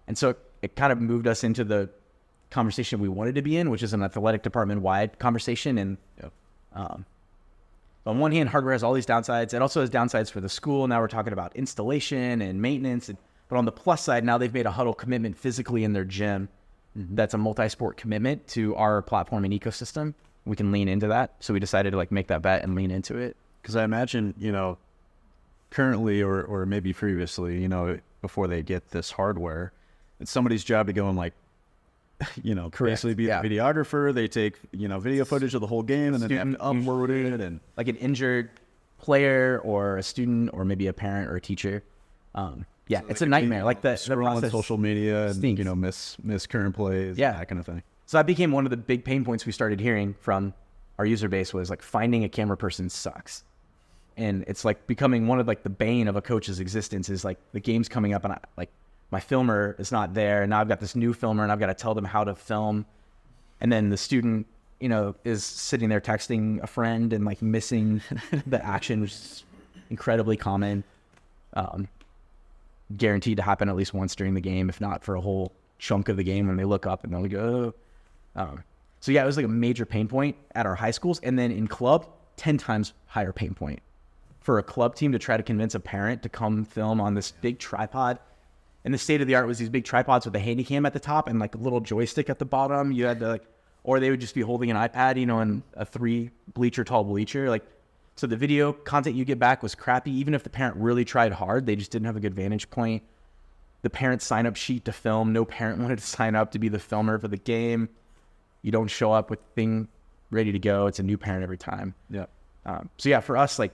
And so it kind of moved us into the conversation we wanted to be in, which is an athletic department wide conversation. And on one hand, hardware has all these downsides. It also has downsides for the school. Now we're talking about installation and maintenance. But on the plus side, now they've made a Hudl commitment physically in their gym. That's a multi-sport commitment to our platform and ecosystem. We can lean into that. So we decided to like make that bet and lean into it. Because I imagine, currently or maybe previously, before they get this hardware, it's somebody's job to go and like, basically be a videographer. They take, video footage of the whole game and then have to upload it, and like an injured player or a student or maybe a parent or a teacher. So it's a nightmare. Like the on social media and stinks. miss current plays, that kind of thing. So that became one of the big pain points we started hearing from our user base, was like finding a camera person sucks. And it's like becoming one of like the bane of a coach's existence, is like the game's coming up and my filmer is not there. And now I've got this new filmer and I've got to tell them how to film. And then the student, you know, is sitting there texting a friend and like missing the action, which is incredibly common. Guaranteed to happen at least once during the game, if not for a whole chunk of the game when they look up and they'll go, oh. So yeah, it was like a major pain point at our high schools. And then in club, 10 times higher pain point for a club team to try to convince a parent to come film on this big tripod. And the state of the art was these big tripods with a handy cam at the top and like a little joystick at the bottom. You had to like, or they would just be holding an iPad, you know, in a 3 bleacher tall bleacher. Like, so the video content you get back was crappy. Even if the parent really tried hard, they just didn't have a good vantage point. The parent sign up sheet to film, no parent wanted to sign up to be the filmer for the game. You don't show up with thing ready to go. It's a new parent every time. Yeah. So yeah, for us, like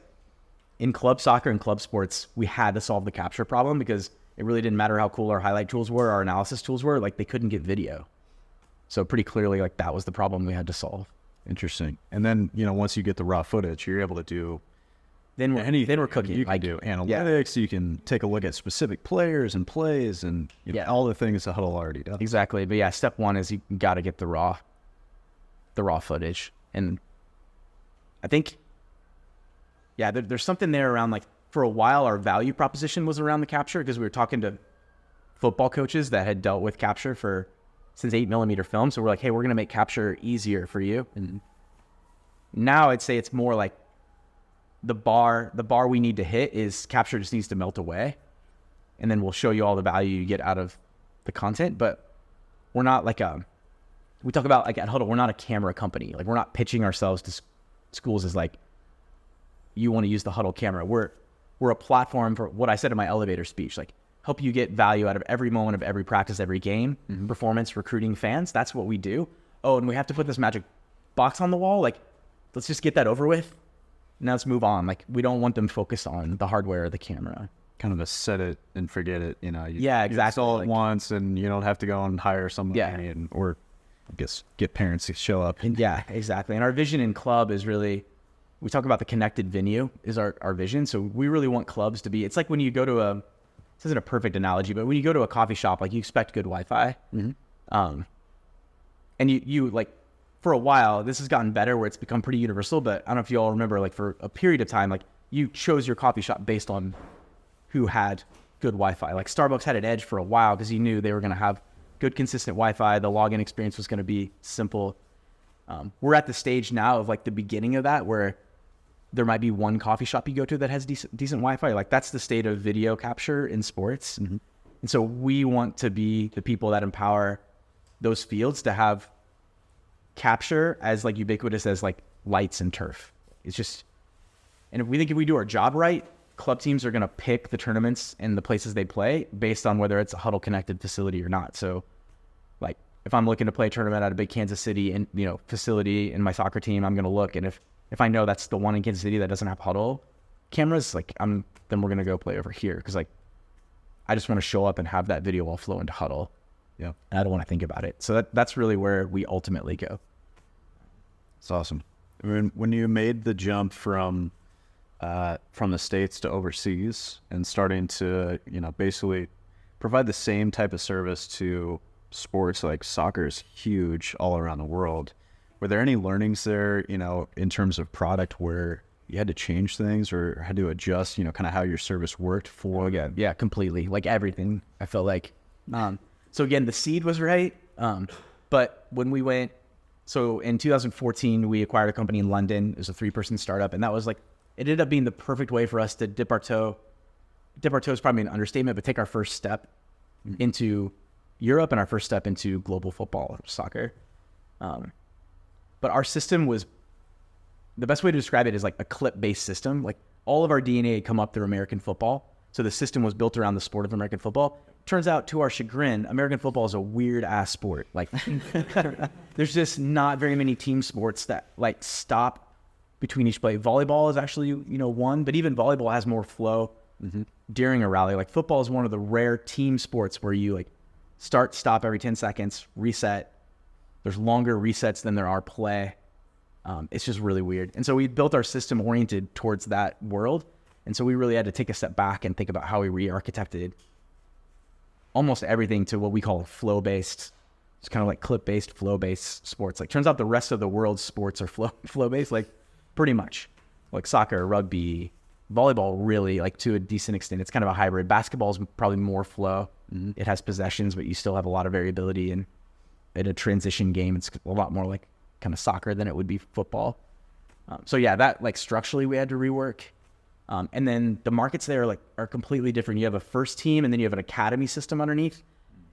in club soccer and club sports, we had to solve the capture problem because it really didn't matter how cool our highlight tools were, our analysis tools were, like they couldn't get video. So pretty clearly, like that was the problem we had to solve. Interesting. And then, you know, once you get the raw footage, you're able to do Then we're cooking. You can do analytics. You can take a look at specific players and plays and you know, all the things that Hudl already does. Exactly. But yeah, step one is you got to get the raw footage. And I think, yeah, there's something there around like for a while, our value proposition was around the capture because we were talking to football coaches that had dealt with capture since 8mm film. So we're like, hey, we're going to make capture easier for you. And now I'd say it's more like the bar we need to hit is capture just needs to melt away. And then we'll show you all the value you get out of the content. But we're not like we talk about like at Hudl, we're not a camera company. Like we're not pitching ourselves to schools as like, you want to use the Hudl camera. We're a platform for what I said in my elevator speech, like help you get value out of every moment of every practice, every game, performance, recruiting fans. That's what we do. Oh, and we have to put this magic box on the wall. Like, let's just get that over with. Now let's move on. Like, we don't want them focused on the hardware or the camera. Kind of a set it and forget it, you know. Yeah, exactly. You install it once and you don't have to go and hire somebody or I guess get parents to show up. Yeah, exactly. And our vision in club is really, we talk about the connected venue is our vision. So we really want clubs to be, it's like when you go to this isn't a perfect analogy, but when you go to a coffee shop, like you expect good Wi-Fi. And you like, for a while, this has gotten better where it's become pretty universal, but I don't know if you all remember, like for a period of time, like you chose your coffee shop based on who had good Wi-Fi. Like Starbucks had an edge for a while because you knew they were going to have good, consistent Wi-Fi. The login experience was going to be simple. We're at the stage now of like the beginning of that where there might be one coffee shop you go to that has decent Wi-Fi. Like that's the state of video capture in sports. And so we want to be the people that empower those fields to have capture as like ubiquitous as like lights and turf. It's just, and if we do our job right, club teams are going to pick the tournaments and the places they play based on whether it's a Hudl connected facility or not. So like if I'm looking to play a tournament at a big Kansas City and facility in my soccer team, I'm going to look. And if I know that's the one in Kansas City that doesn't have Hudl cameras, like then we're going to go play over here. Cause like, I just want to show up and have that video all flow into Hudl. Yeah. I don't want to think about it. So that's really where we ultimately go. It's awesome. I mean, when you made the jump from the States to overseas and starting to, basically provide the same type of service to sports, like soccer is huge all around the world. Were there any learnings there, in terms of product where you had to change things or had to adjust, kind of how your service worked for? Yeah, completely. Like everything, I felt like. So again, the seed was right. But when we went, so in 2014, we acquired a company in London. It was a 3-person startup. And that was like, it ended up being the perfect way for us to dip our toe. Dip our toe is probably an understatement, but take our first step into Europe and our first step into global football, soccer. But our system was, the best way to describe it is like a clip-based system. Like all of our DNA had come up through American football. So the system was built around the sport of American football. Turns out, to our chagrin, American football is a weird-ass sport. Like, there's just not very many team sports that like stop between each play. Volleyball is actually, one, but even volleyball has more flow during a rally. Like football is one of the rare team sports where you like start, stop every 10 seconds, reset. There's longer resets than there are play. It's just really weird. And so we built our system oriented towards that world. And so we really had to take a step back and think about how we re-architected almost everything to what we call flow-based. It's kind of like clip-based, flow-based sports. Like, turns out the rest of the world's sports are flow-based, like pretty much. Like soccer, rugby, volleyball, really, like to a decent extent. It's kind of a hybrid. Basketball is probably more flow. It has possessions, but you still have a lot of variability. And in a transition game, it's a lot more like kind of soccer than it would be football. So yeah, that like structurally we had to rework. And then the markets there are completely different. You have a first team and then you have an academy system underneath.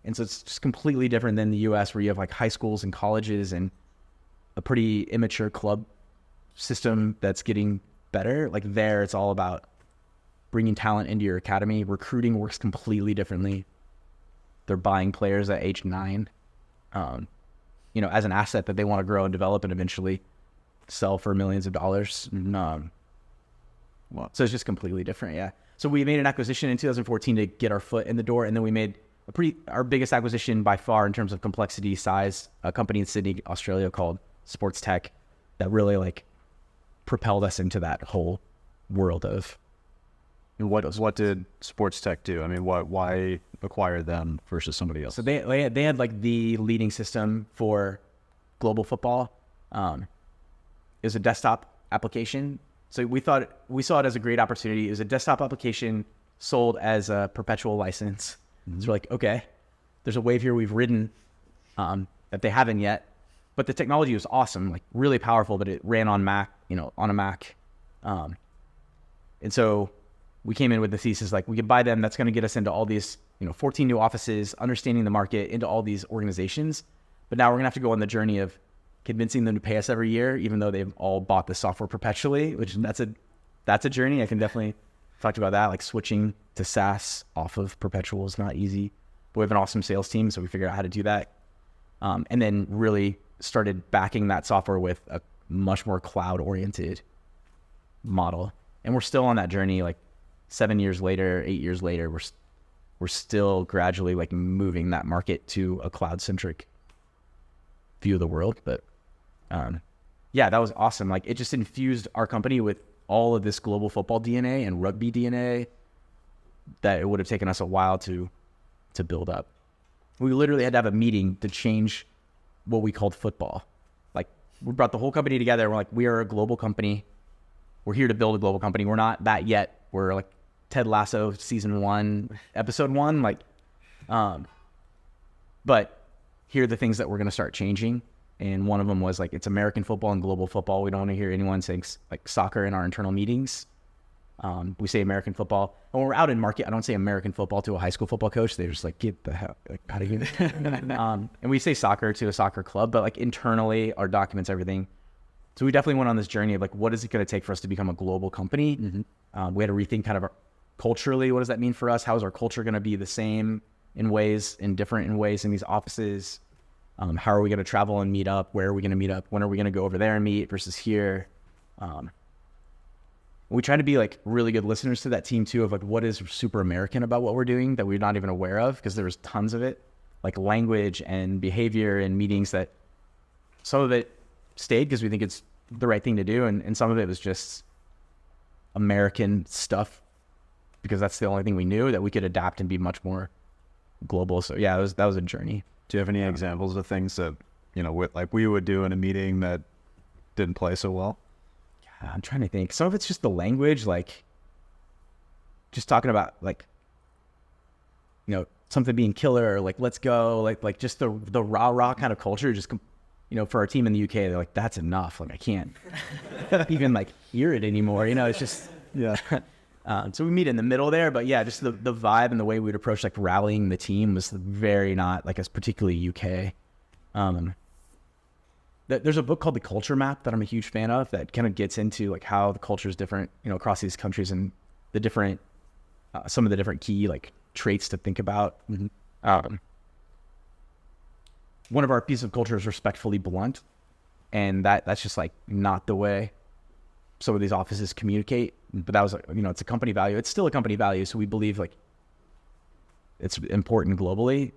And so it's just completely different than the US, where you have like high schools and colleges and a pretty immature club system that's getting better. Like there, it's all about bringing talent into your academy. Recruiting works completely differently. They're buying players at age 9, as an asset that they want to grow and develop and eventually sell for millions of dollars. So it's just completely different. Yeah. So we made an acquisition in 2014 to get our foot in the door. And then we made our biggest acquisition by far in terms of complexity, size, a company in Sydney, Australia called Sports Tech that really like propelled us into that whole world of. And what did Sports Tech do? I mean, why acquire them versus somebody else? So they had like the leading system for global football. It was a desktop application. So we saw it as a great opportunity. It was a desktop application sold as a perpetual license. So we're like, okay, there's a wave here we've ridden that they haven't yet. But the technology was awesome, like really powerful, but it ran on Mac, on a Mac. And so we came in with the thesis, like we could buy them. That's going to get us into all these, 14 new offices, understanding the market, into all these organizations. But now we're going to have to go on the journey of convincing them to pay us every year, even though they've all bought the software perpetually, which that's a journey. I can definitely talk about that. Like switching to SaaS off of perpetual is not easy, but we have an awesome sales team. So we figured out how to do that. And then really started backing that software with a much more cloud oriented model. And we're still on that journey. Like 7 years later, 8 years later, we're still gradually like moving that market to a cloud centric view of the world. But yeah, that was awesome. Like it just infused our company with all of this global football DNA and rugby DNA that it would have taken us a while to build up. We literally had to have a meeting to change what we called football. Like we brought the whole company together. We're like, we are a global company. We're here to build a global company. We're not that yet. We're like Ted Lasso season 1, episode 1. Like, but here are the things that we're going to start changing. And one of them was like, it's American football and global football. We don't want to hear anyone saying like soccer in our internal meetings. We say American football. And when we're out in market, I don't say American football to a high school football coach. They're just like, get the hell out of here. And we say soccer to a soccer club, but like internally, our documents, everything. So we definitely went on this journey of like, what is it going to take for us to become a global company? We had to rethink kind of culturally, what does that mean for us? How is our culture going to be the same in ways, different in ways in these offices? How are we going to travel and meet up? Where are we going to meet up? When are we going to go over there and meet versus here? We try to be like really good listeners to that team too, of like what is super American about what we're doing that we're not even aware of, because there was tons of it, like language and behavior and meetings that some of it stayed because we think it's the right thing to do, and some of it was just American stuff because that's the only thing we knew that we could adapt and be much more global. So yeah, that was a journey. Do you have any examples of things that, like we would do in a meeting that didn't play so well? Yeah, I'm trying to think. Some of it's just the language, like just talking about like, something being killer, or like, let's go, like just the rah kind of culture. Just, for our team in the UK, they're like, that's enough. Like I can't even like hear it anymore. It's just, yeah. So we meet in the middle there, but yeah, just the vibe and the way we'd approach like rallying the team was very not like as particularly UK. There's a book called The Culture Map that I'm a huge fan of that kind of gets into like how the culture is different, across these countries and the different, some of the different key like traits to think about. One of our pieces of culture is respectfully blunt, and that's just like not the way some of these offices communicate. But that was, it's a company value. It's still a company value. So we believe like it's important globally,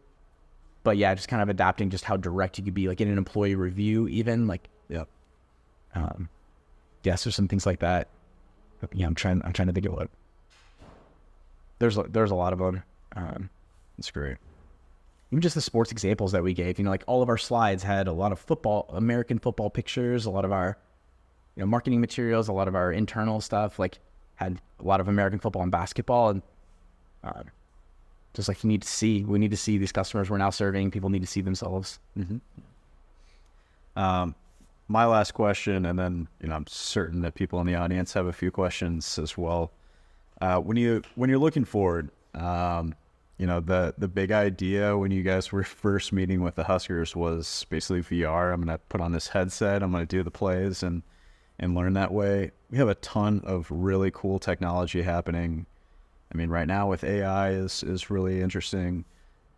but yeah, just kind of adapting just how direct you could be, like in an employee review, even like, yeah. Yes, there's some things like that. Yeah. I'm trying to think of what, there's a lot of them. That's great. even just the sports examples that we gave, like all of our slides had a lot of American football pictures, a lot of our, marketing materials, a lot of our internal stuff, like had a lot of American football and basketball. And just like we need to see these customers we're now serving. People need to see themselves. My last question, and then, I'm certain that people in the audience have a few questions as well. When you're looking forward, the big idea when you guys were first meeting with the Huskers was basically VR. I'm going to put on this headset. I'm going to do the plays and learn that way. We have a ton of really cool technology happening. I mean, right now with AI is really interesting.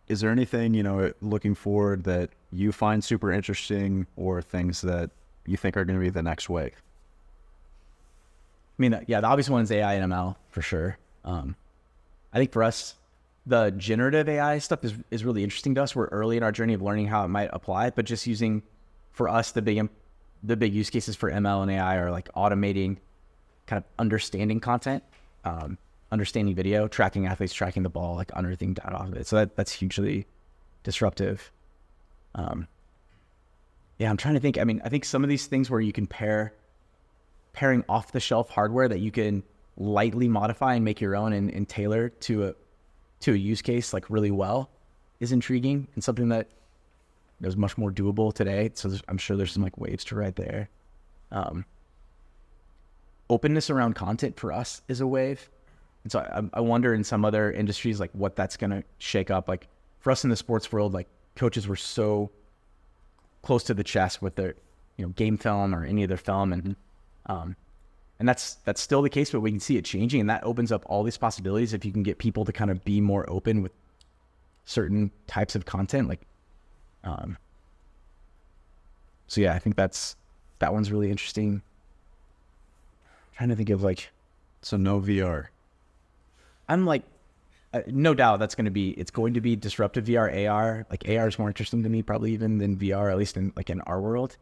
Is there anything, looking forward that you find super interesting, or things that you think are going to be the next wave? I mean, the obvious one is AI and ML for sure. I think for us, the generative AI stuff is really interesting to us. We're early in our journey of learning how it might apply, but just using, for us, the big use cases for ML and AI are like automating kind of understanding content, understanding video, tracking athletes, tracking the ball, like unearthing data off of it. So that's hugely disruptive. I'm trying to think. I mean, I think some of these things where you can pairing off the shelf hardware that you can lightly modify and make your own and tailor to a use case like really well is intriguing, and something that is much more doable today. So I'm sure there's some like waves to ride there. Openness around content for us is a wave. And so I wonder in some other industries, like what that's going to shake up. Like for us in the sports world, like coaches were so close to the chest with their, game film or any other film. And that's still the case, but we can see it changing, and that opens up all these possibilities if you can get people to kind of be more open with certain types of content. Like, I think that one's really interesting. I'm trying to think of so no VR. I'm like, no doubt it's going to be disruptive VR, AR. Like AR is more interesting to me probably even than VR, at least in our world.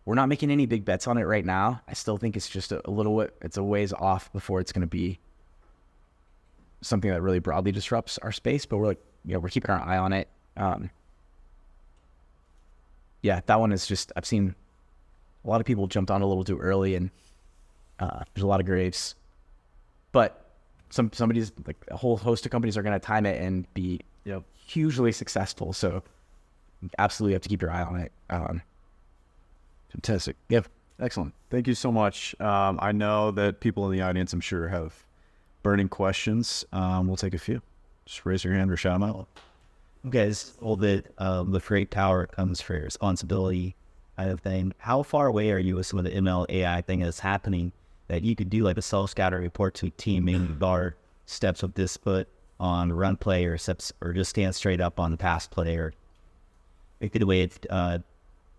We're not making any big bets on it right now. I still think it's just it's a ways off before it's going to be something that really broadly disrupts our space, but we're we're keeping our eye on it. That one is just, I've seen a lot of people jumped on a little too early, and there's a lot of graves, but somebody's like a whole host of companies are going to time it and be hugely successful. So you absolutely have to keep your eye on it. Fantastic. Yep. Excellent. Thank you so much. I know that people in the audience, I'm sure, have burning questions. We'll take a few. Just raise your hand or shout them out. Okay, this is a little bit the freight tower comes for responsibility kind of thing. How far away are you with some of the ML AI thing that's happening that you could do like a self-scatter report to a team, maybe bar steps of this foot on run play or steps, or just stand straight up on the pass play, or maybe the way it's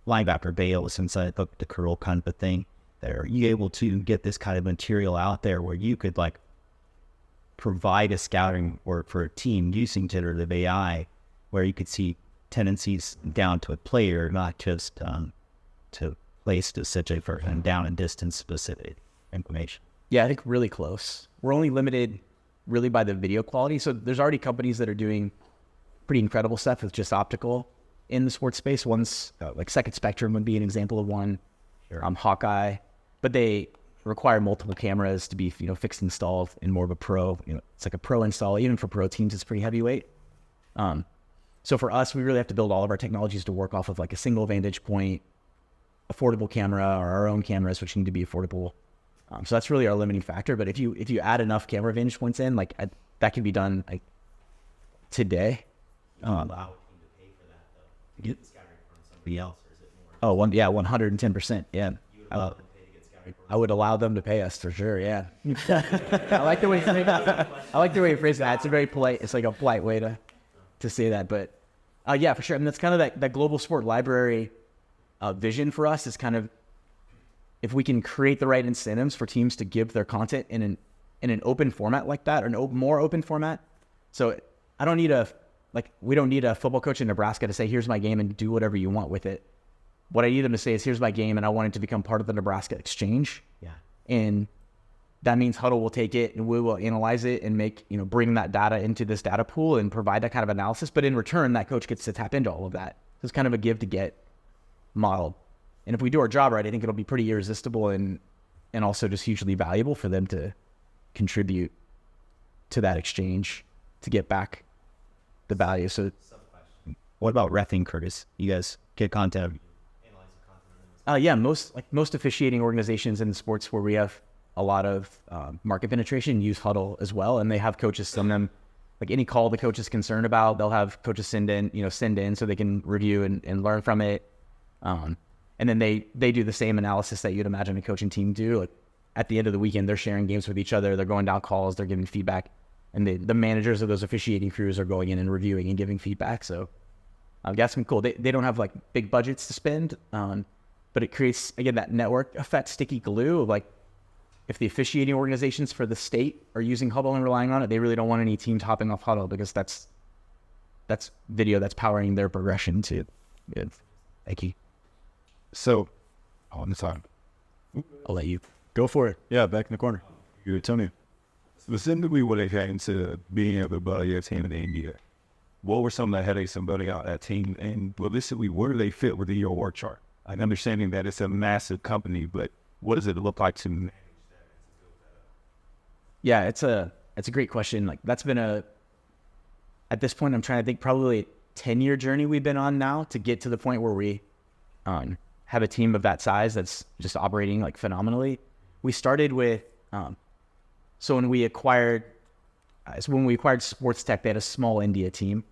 linebacker bails inside hook to curl kind of a thing. Are you able to get this kind of material out there where you could like provide a scouting work for a team using generative AI, where you could see tendencies down to a player, not just to place specific for down and distance specific information? Yeah, I think really close. We're only limited really by the video quality. So there's already companies that are doing pretty incredible stuff with just optical in the sports space. One's like Second Spectrum would be an example of one. Sure. Hawkeye, but they require multiple cameras to be fixed installed in more of a pro. It's like a pro install. Even for pro teams, it's pretty heavyweight. So for us, we really have to build all of our technologies to work off of like a single vantage point, affordable camera, or our own cameras, which need to be affordable. So that's really our limiting factor. But if you add enough camera vantage points in, that can be done like today. Allow a team to pay for that though, to get scouting from somebody else, or is it more? 110%. Yeah. I would allow them to pay us for sure. Yeah. I like the way you phrase that. It's a very polite. It's like a polite way to say that. But yeah, for sure. I mean, that's kind of that global sport library vision for us is kind of, if we can create the right incentives for teams to give their content in an open format like that, or an more open format. So we don't need a football coach in Nebraska to say, here's my game and do whatever you want with it. What I need them to say is, here's my game and I want it to become part of the Nebraska exchange. Yeah. And that means Hudl will take it and we will analyze it and make, bring that data into this data pool and provide that kind of analysis. But in return, that coach gets to tap into all of that. So it's kind of a give to get model. And if we do our job right, I think it'll be pretty irresistible and also just hugely valuable for them to contribute to that exchange to get back the value. So What about reffing, Curtis? You guys get content? yeah, most officiating organizations in sports where we have a lot of market penetration use Hudl as well, and they have coaches send them like any call the coach is concerned about. They'll have coaches send in so they can review and learn from it, and then they do the same analysis that you'd imagine a coaching team do. Like at the end of the weekend, they're sharing games with each other, they're going down calls, they're giving feedback, and the managers of those officiating crews are going in and reviewing and giving feedback. So that's been cool. They don't have like big budgets to spend. But it creates, again, that network effect, sticky glue of like, if the officiating organizations for the state are using Hudl and relying on it, they really don't want any teams hopping off Hudl because that's video that's powering their progression too. Good. Thank you. So, on the time. I'll let you go for it. Yeah, back in the corner. Good, Tony. Specifically, when it came to being able to build your team in India, what were some of the headaches of building out that team? And realistically, where do they fit within your work chart? I'm understanding that it's a massive company, but what does it look like to manage that? Yeah, it's a great question. Like that's been at this point, I'm trying to think, probably a 10-year journey we've been on now to get to the point where we have a team of that size that's just operating like phenomenally. We started with, so when we acquired Sports Tech, they had a small India team,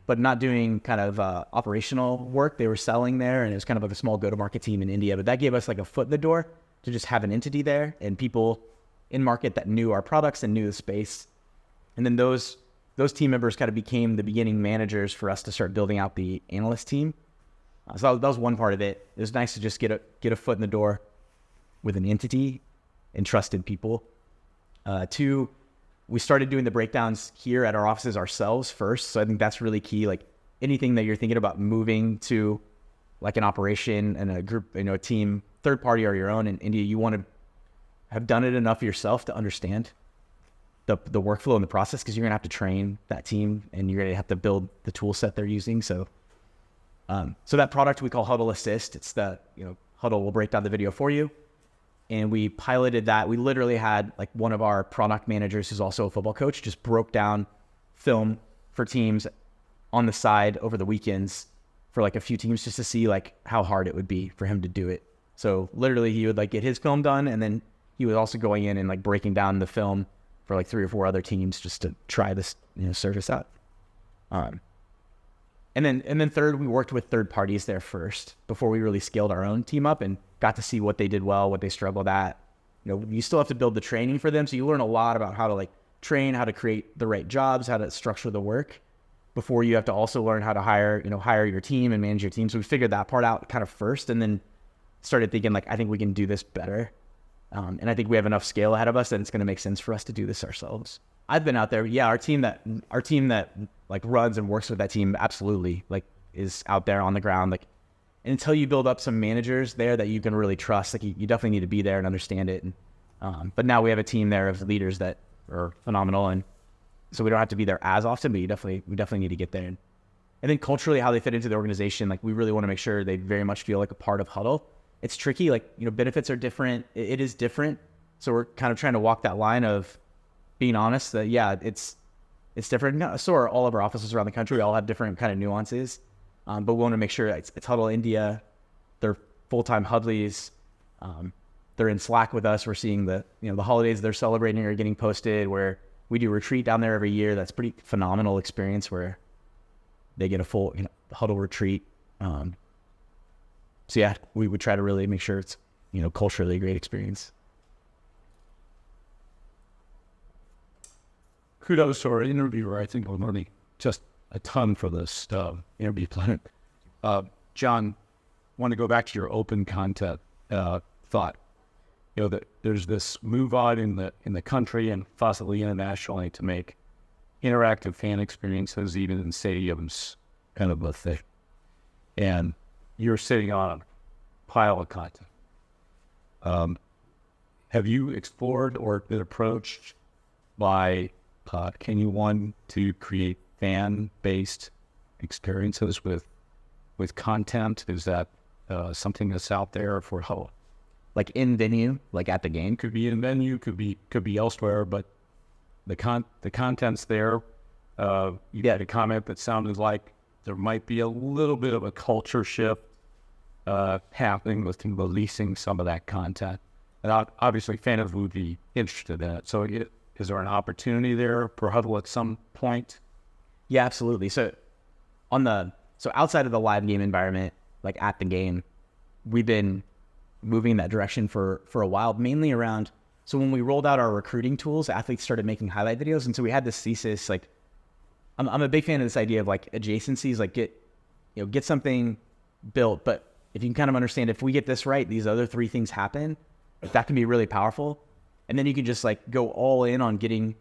but not doing kind of operational work. They were selling there, and it was kind of like a small go-to-market team in India. But that gave us like a foot in the door to just have an entity there and people in market that knew our products and knew the space. And then those team members kind of became the beginning managers for us to start building out the analyst team. So that was one part of it. It was nice to just get a foot in the door with an entity and trusted people. Two, we started doing the breakdowns here at our offices ourselves first. So I think that's really key. Like anything that you're thinking about moving to like an operation and a group, a team, third party or your own in India, you want to have done it enough yourself to understand the workflow and the process, because you're going to have to train that team and you're going to have to build the tool set they're using. So that product we call Hudl Assist. It's Hudl will break down the video for you. And we piloted that. We literally had like one of our product managers who's also a football coach just broke down film for teams on the side over the weekends for like a few teams just to see like how hard it would be for him to do it. So literally he would like get his film done, and then he was also going in and like breaking down the film for like 3 or 4 other teams just to try this service out. And then third, we worked with third parties there first before we really scaled our own team up and got to see what they did well, what they struggled at. You still have to build the training for them. So you learn a lot about how to like train, how to create the right jobs, how to structure the work before you have to also learn how to hire your team and manage your team. So we figured that part out kind of first, and then started thinking like, I think we can do this better. And I think we have enough scale ahead of us that it's going to make sense for us to do this ourselves. I've been out there. Yeah. Our team that like runs and works with that team absolutely like is out there on the ground. Like until you build up some managers there that you can really trust, like you definitely need to be there and understand it. And, but now we have a team there of leaders that are phenomenal. And so we don't have to be there as often, but we definitely need to get there. And then culturally, how they fit into the organization, like we really want to make sure they very much feel like a part of Hudl. It's tricky. Like, benefits are different. It is different. So we're kind of trying to walk that line of being honest that, yeah, it's different. No, so are all of our offices around the country. We all have different kind of nuances. But we want to make sure it's Hudl India. They're full-time Hudlies. They're in Slack with us. We're seeing the holidays they're celebrating are getting posted, where we do retreat down there every year. That's pretty phenomenal experience where they get a full Hudl retreat. So yeah, we would try to really make sure it's, culturally a great experience. Kudos to our interviewer. I think we're learning just a ton for this interview plan. John, want to go back to your open content thought. That there's this move on in the country and possibly internationally to make interactive fan experiences, even in stadiums, kind of a thing. And you're sitting on a pile of content. have you explored or been approached by anyone to create fan-based experiences with content? Is that something that's out there for Hudl? Like in venue, like at the game? Could be in venue, could be elsewhere, but the content's there. You had a comment that sounded like there might be a little bit of a culture shift happening with releasing some of that content. And obviously fans would be interested in it. So is there an opportunity there for Hudl at some point? Yeah, absolutely. So outside of the live game environment, like at the game, we've been moving in that direction for a while, mainly around, so when we rolled out our recruiting tools, athletes started making highlight videos. And so we had this thesis, like, I'm a big fan of this idea of like adjacencies, like get something built, but if you can kind of understand, if we get this right, these other three things happen, that can be really powerful. And then you can just like go all in on getting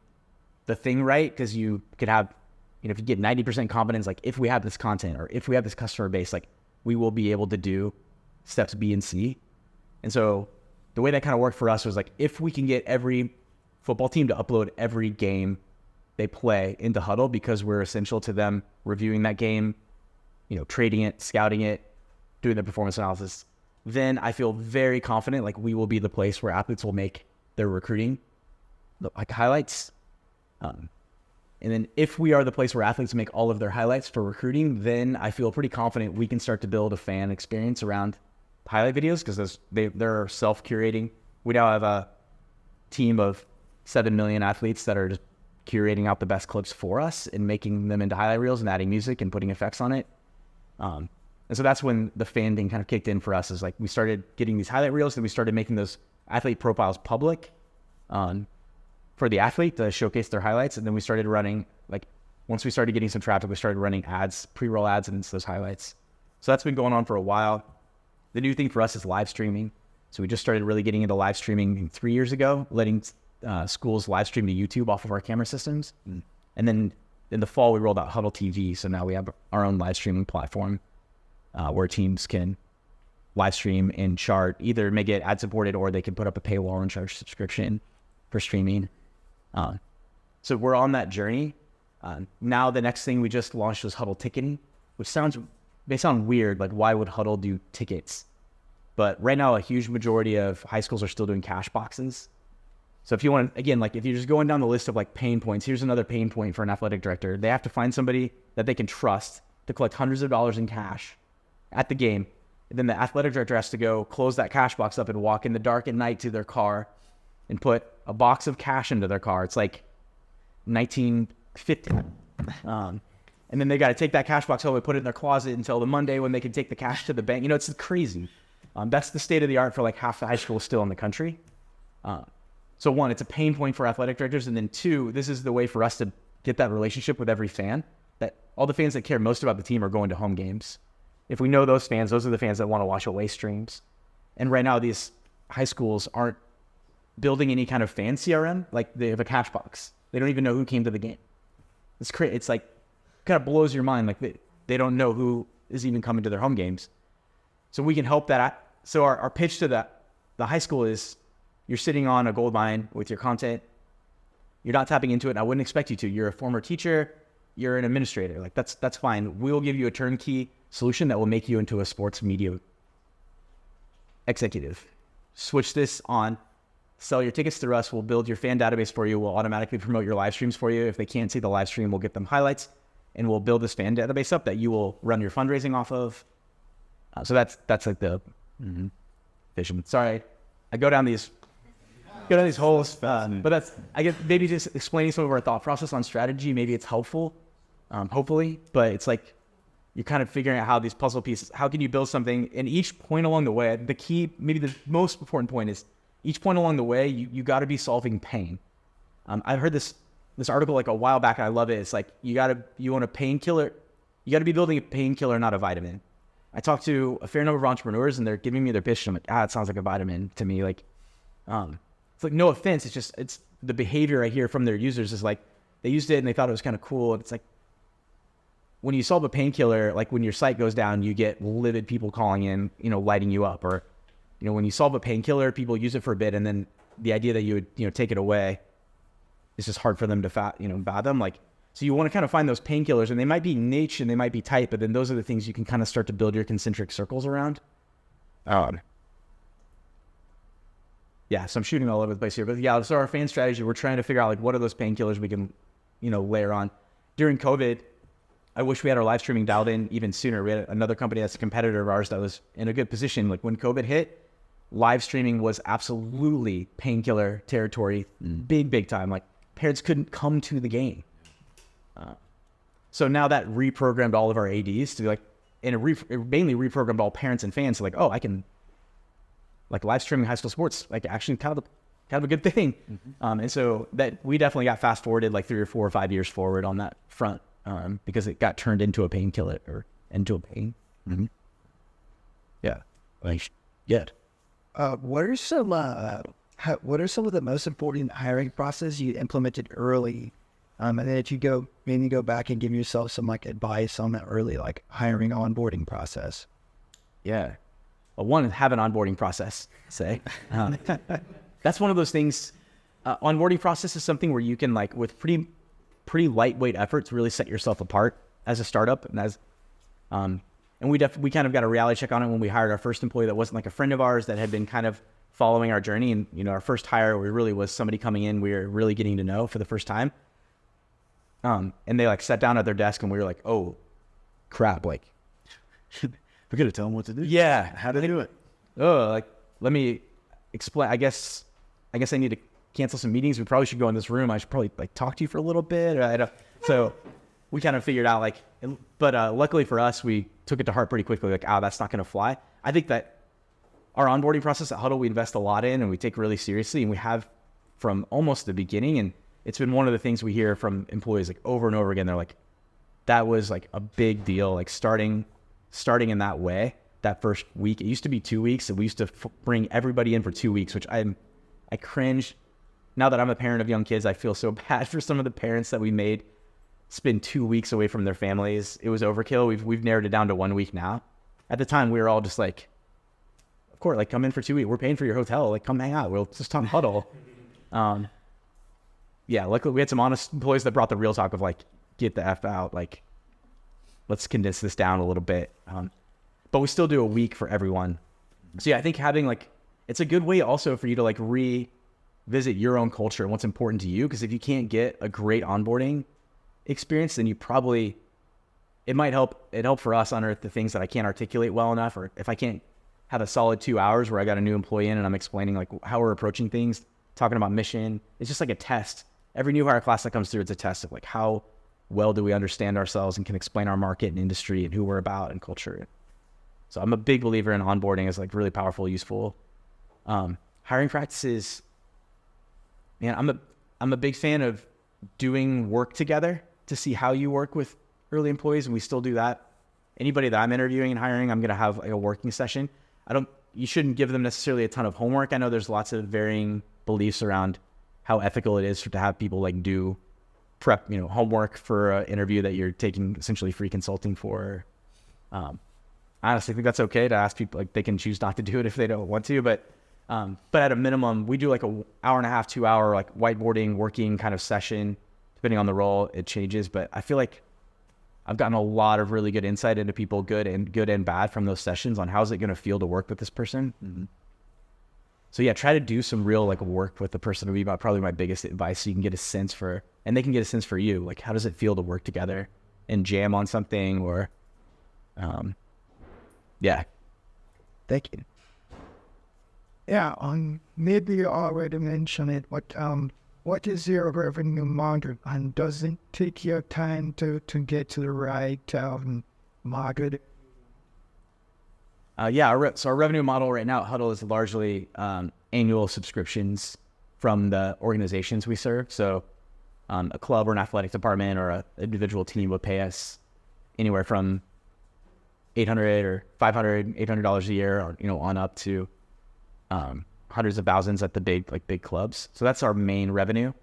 the thing right, because you could have, if you get 90% confidence, like if we have this content or if we have this customer base, like we will be able to do steps B and C. And so the way that kind of worked for us was like, if we can get every football team to upload every game they play into Hudl, because we're essential to them reviewing that game, trading it, scouting it, doing the performance analysis, then I feel very confident like we will be the place where athletes will make their recruiting like highlights. And then if we are the place where athletes make all of their highlights for recruiting, then I feel pretty confident we can start to build a fan experience around highlight videos, because they're self-curating. We now have a team of 7 million athletes that are just curating out the best clips for us and making them into highlight reels and adding music and putting effects on it. And so that's when the fan thing kind of kicked in for us, is like we started getting these highlight reels and we started making those athlete profiles public for the athlete to showcase their highlights. And then we started running, like once we started getting some traffic, we started running ads, pre-roll ads into those highlights. So that's been going on for a while. The new thing for us is live streaming. So we just started really getting into live streaming 3 years ago, letting schools live stream to YouTube off of our camera systems. And then in the fall, we rolled out Hudl TV. So now we have our own live streaming platform where teams can live stream and chart, either make it ad supported or they can put up a paywall and charge subscription for streaming. So we're on that journey. Now the next thing we just launched was Hudl ticketing, which may sound weird, like why would Hudl do tickets? But right now a huge majority of high schools are still doing cash boxes. So if you want to, again, like if you're just going down the list of like pain points, here's another pain point for an athletic director. They have to find somebody that they can trust to collect hundreds of dollars in cash at the game. And then the athletic director has to go close that cash box up and walk in the dark at night to their car and put a box of cash into their car. It's like 1950. And then they got to take that cash box home and put it in their closet until the Monday when they can take the cash to the bank. It's crazy. That's the state of the art for like half the high schools still in the country. So one, it's a pain point for athletic directors. And then two, this is the way for us to get that relationship with every fan, that all the fans that care most about the team are going to home games. If we know those fans, those are the fans that want to watch away streams. And right now these high schools aren't building any kind of fan CRM. Like they have a cash box. They don't even know who came to the game. It's crazy. It's like, kind of blows your mind. Like they don't know who is even coming to their home games. So we can help that. So our pitch to the high school is, you're sitting on a gold mine with your content. You're not tapping into it. And I wouldn't expect you to. You're a former teacher. You're an administrator. Like that's fine. We'll give you a turnkey solution that will make you into a sports media executive. Switch this on. Sell your tickets through us. We'll build your fan database for you. We'll automatically promote your live streams for you. If they can't see the live stream, we'll get them highlights, and we'll build this fan database up that you will run your fundraising off of. So that's like the vision. Sorry, I go down these holes, but that's, I guess, maybe just explaining some of our thought process on strategy. Maybe it's helpful, hopefully, but it's like you're kind of figuring out how these puzzle pieces, how can you build something, and each point along the way, the key, maybe the most important point is each point along the way, you got to be solving pain. I heard this article like a while back, and I love it. It's like, you want a painkiller, you got to be building a painkiller, not a vitamin. I talked to a fair number of entrepreneurs, and they're giving me their pitch, and I'm like, it sounds like a vitamin to me. Like, it's like, no offense, it's the behavior I hear from their users is like, they used it and they thought it was kind of cool. And it's like, when you solve a painkiller, like when your site goes down, you get livid people calling in, lighting you up. Or, when you solve a painkiller, people use it for a bit and then the idea that you would, take it away is just hard for them to fathom. Like, so you want to kind of find those painkillers, and they might be niche and they might be tight, but then those are the things you can kind of start to build your concentric circles around. Yeah, so I'm shooting all over the place here, but yeah, so our fan strategy, we're trying to figure out like what are those painkillers we can, layer on. During COVID, I wish we had our live streaming dialed in even sooner. We had another company that's a competitor of ours that was in a good position. Like when COVID hit, live streaming was absolutely painkiller territory, big time. Like parents couldn't come to the game. So now that reprogrammed all of our ADs to be like, and it mainly reprogrammed all parents and fans to like, oh, I can like live streaming high school sports, like actually kind of a good thing. And so that we definitely got fast forwarded like 3 or 4 or 5 years forward on that front, because it got turned into a painkiller or into a pain. Yeah. Like, good. What are some of the most important hiring process you implemented early? And then if you go back and give yourself some like advice on that early like hiring onboarding process. Yeah. Well, one, have an onboarding process, say. That's one of those things. Onboarding process is something where you can like with pretty lightweight efforts really set yourself apart as a startup. And we kind of got a reality check on it when we hired our first employee that wasn't like a friend of ours that had been kind of following our journey. And, our first hire, we really was somebody coming in, we were really getting to know for the first time. And they like sat down at their desk and we were like, oh crap. Like We're going to tell them what to do. yeah, How to do it. oh, like, let me explain. I guess I need to cancel some meetings. We probably should go in this room. I should probably like talk to you for a little bit. So we kind of figured out like, but luckily for us, we took it to heart pretty quickly. Like, that's not going to fly. I think that our onboarding process at Hudl, we invest a lot in and we take really seriously, and we have from almost the beginning. And it's been one of the things we hear from employees like over and over again. They're like, that was like a big deal. Like starting in that way, that first week, it used to be 2 weeks, and we used to bring everybody in for 2 weeks, which I cringe. Now that I'm a parent of young kids, I feel so bad for some of the parents that we made spend 2 weeks away from their families. It was overkill. We've narrowed it down to 1 week now. At the time, we were all just like, of course, like come in for 2 weeks. We're paying for your hotel. Like come hang out. We'll just talk Hudl. Yeah, luckily we had some honest employees that brought the real talk of like, get the F out. Like, let's condense this down a little bit. But we still do a week for everyone. So yeah, I think having like, it's a good way also for you to like revisit your own culture and what's important to you. Because if you can't get a great onboarding experience, then it might help. It helped for us unearth the things that I can't articulate well enough, or if I can't have a solid 2 hours where I got a new employee in and I'm explaining like how we're approaching things, talking about mission. It's just like a test. Every new hire class that comes through, it's a test of like how well do we understand ourselves and can explain our market and industry and who we're about and culture. So I'm a big believer in onboarding as like really powerful, useful. Hiring practices, man, I'm a big fan of doing work together to see how you work with early employees, and we still do that. Anybody that I'm interviewing and hiring, I'm going to have like a working session. You shouldn't give them necessarily a ton of homework. I know there's lots of varying beliefs around how ethical it is to have people like do prep, homework for an interview that you're taking essentially free consulting for. I honestly think that's okay to ask people, like they can choose not to do it if they don't want to, but at a minimum, we do like a hour and a half, 2 hour, like whiteboarding, working kind of session, depending on the role, it changes. But I feel like I've gotten a lot of really good insight into people, good and bad from those sessions on how's it going to feel to work with this person. Mm-hmm. So yeah, try to do some real like work with the person would be probably my biggest advice. So you can get a sense for, and they can get a sense for you. Like, how does it feel to work together and jam on something or, yeah. Thank you. Yeah, maybe you already mentioned it, but what is your revenue model, and does it take your time to get to the right market? So our revenue model right now at Hudl is largely annual subscriptions from the organizations we serve. So a club or an athletic department or an individual team would pay us anywhere from $800 or $500, $800 a year, or on up to hundreds of thousands at the big clubs. So that's our main revenue.